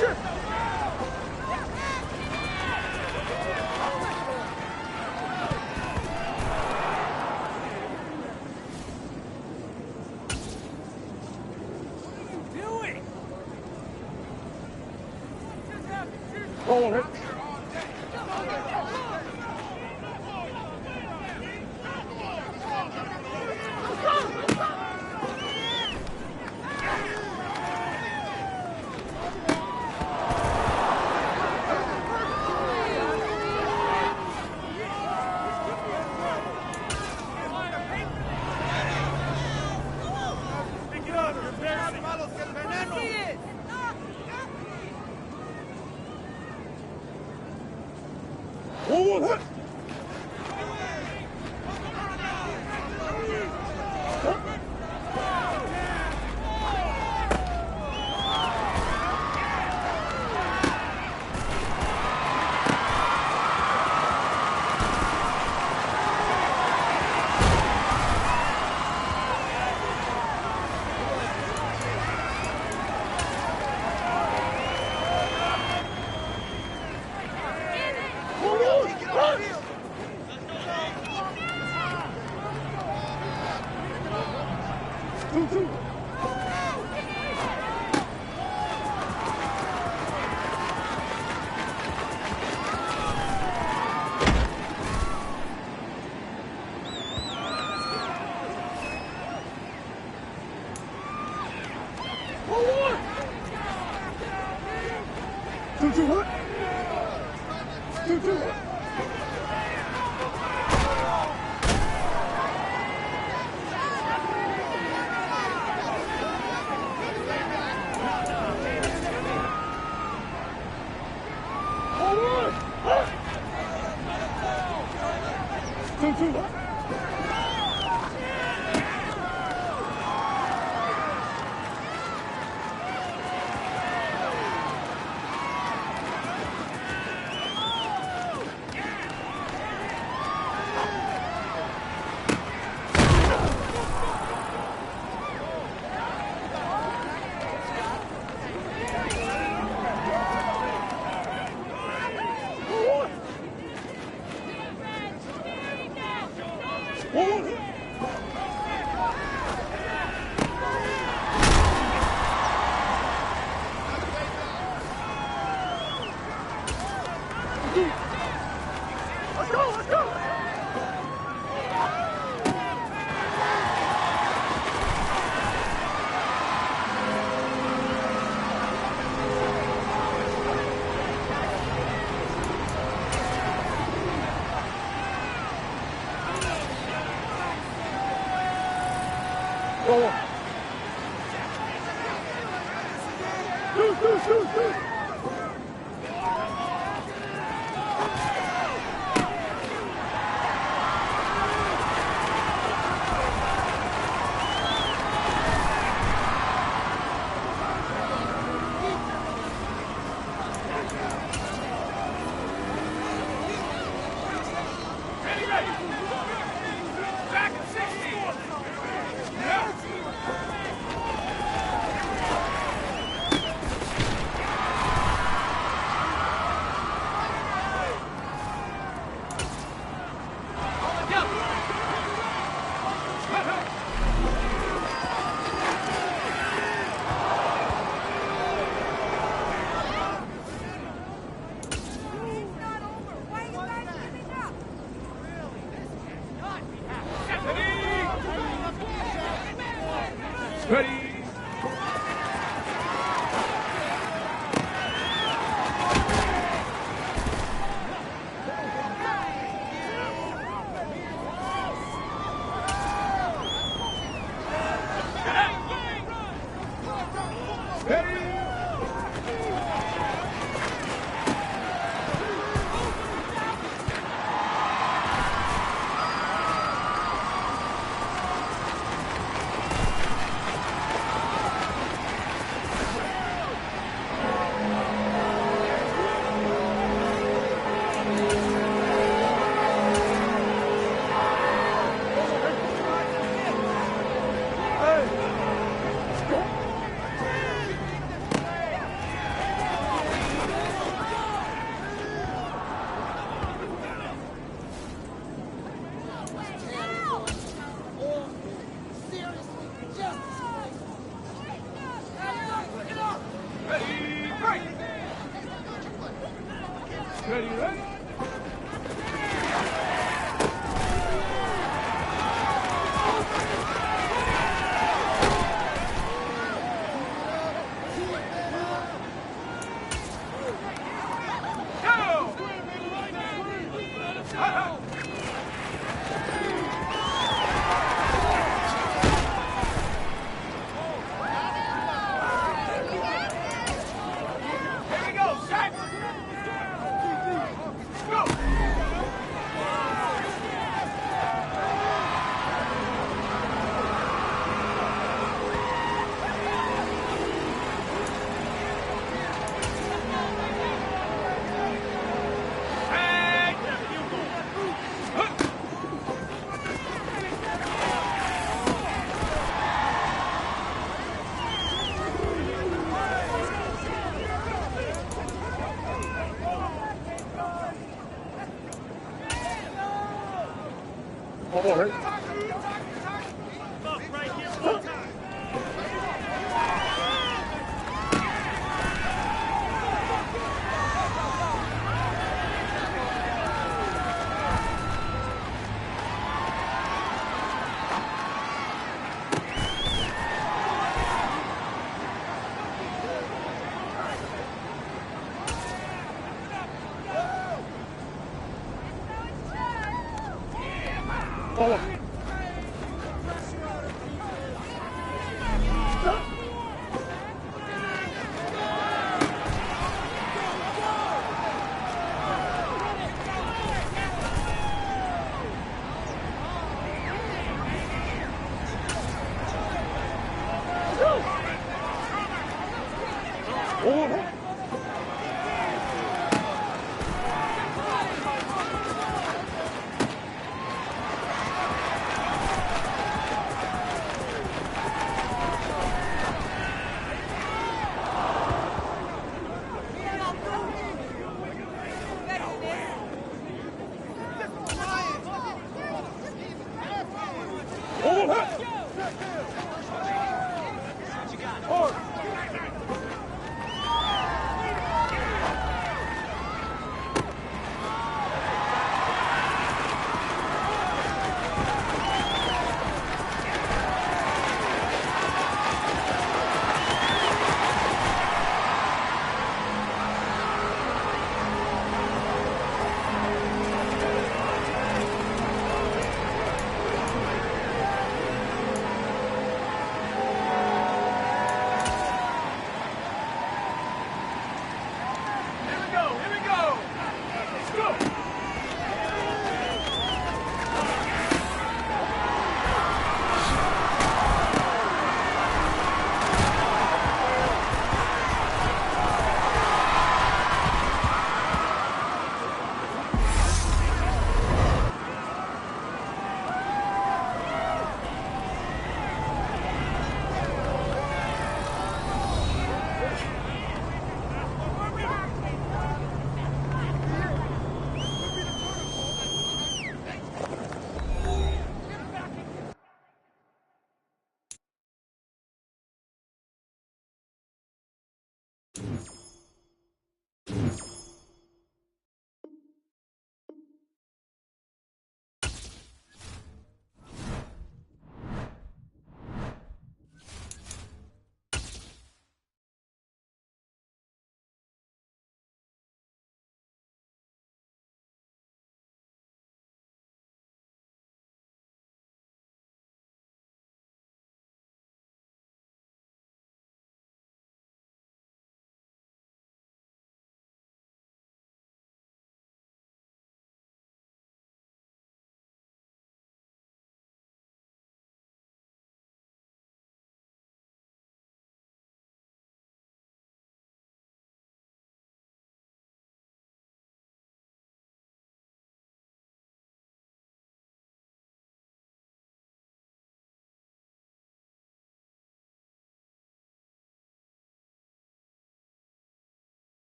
Shit. Hold it. Hold it. Ready, ready?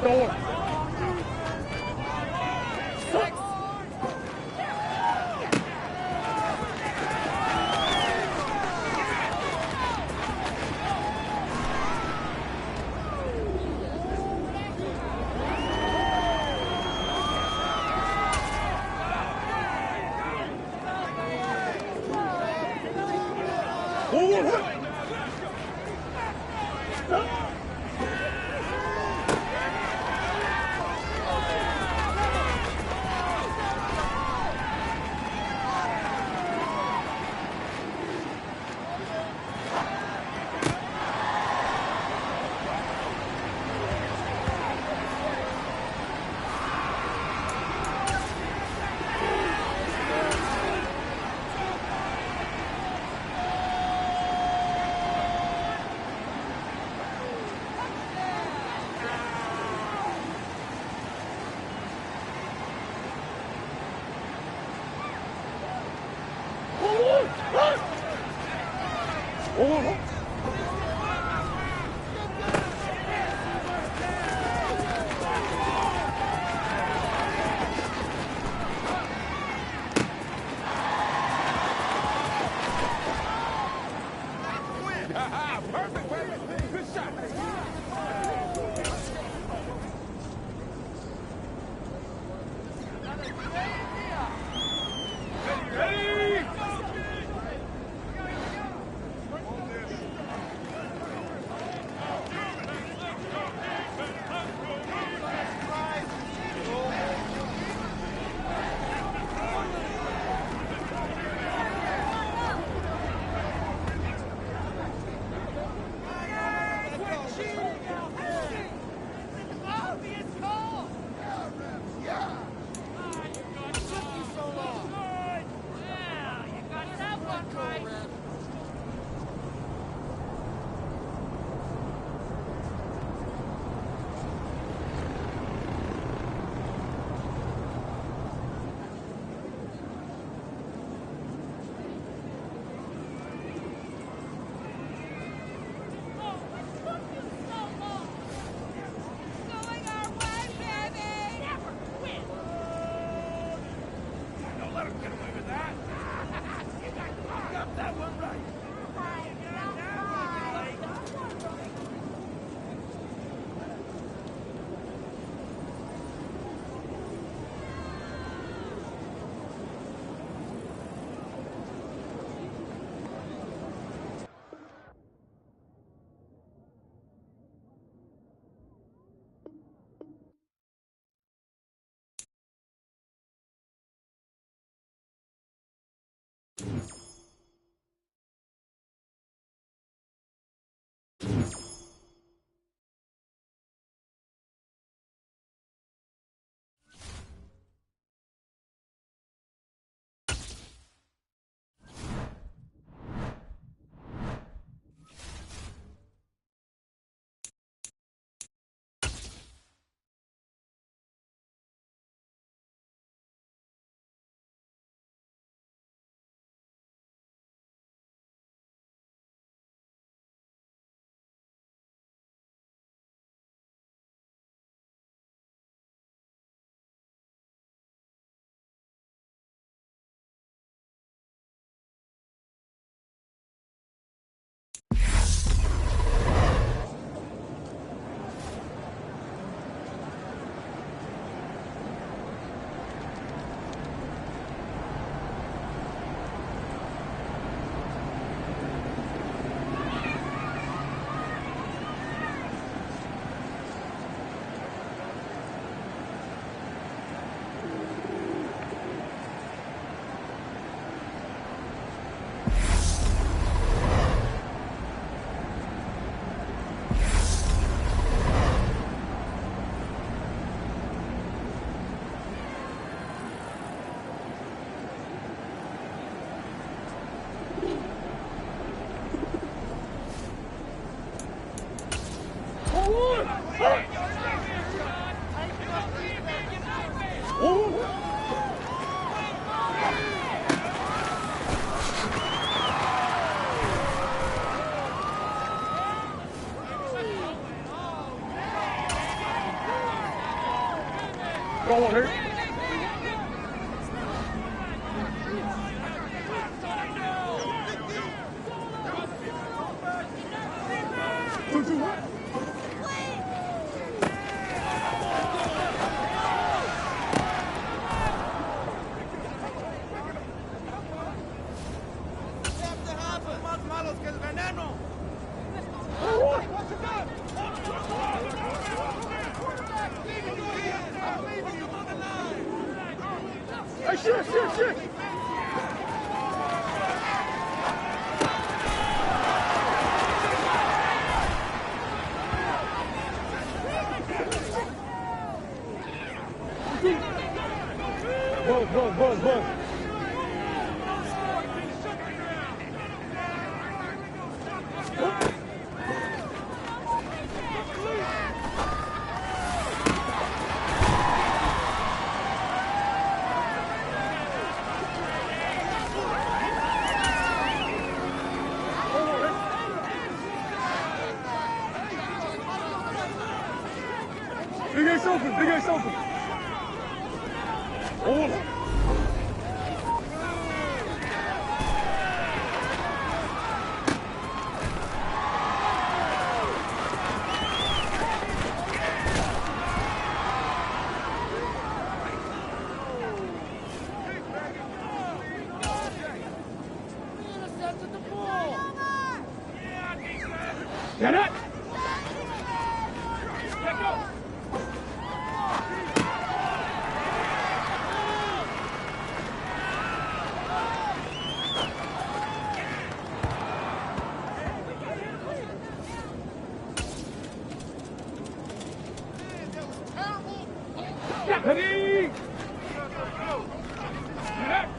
door. Perfect, baby. Good shot. Go on, hurt. Shit. Buzz. Big ass open. Oh. Get it! Let go! Ready! Get it!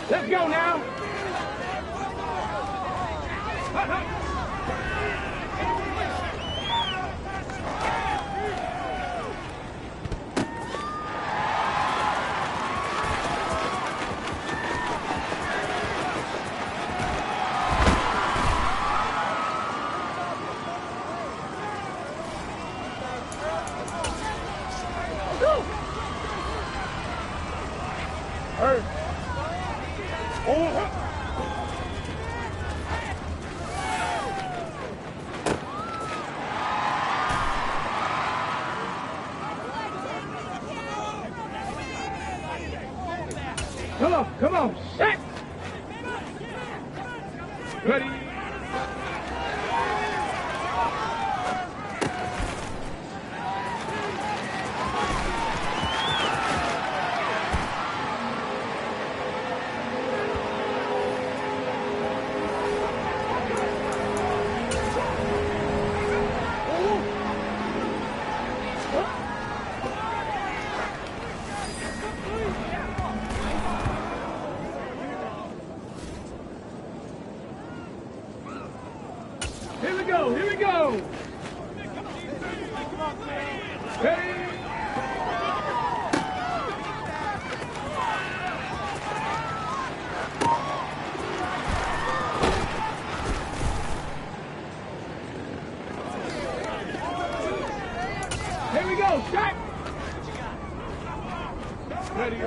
Let's go now. Come on, set! Ready? Here we go. Ready? Here we go, shot. Ready,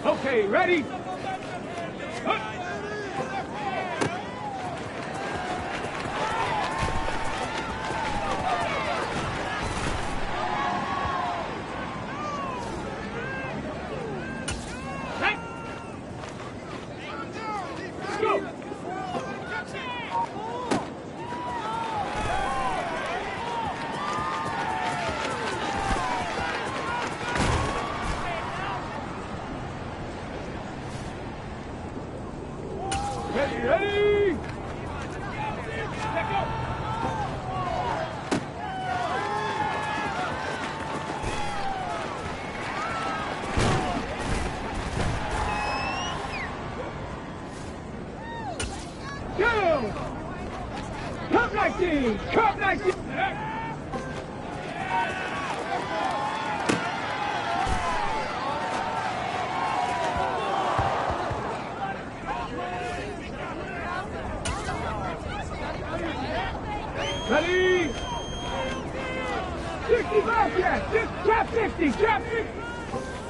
Okay, ready? Ready? Let go. 19. Cup 19. Ready? 65 cap. Cap 50. Cap 50.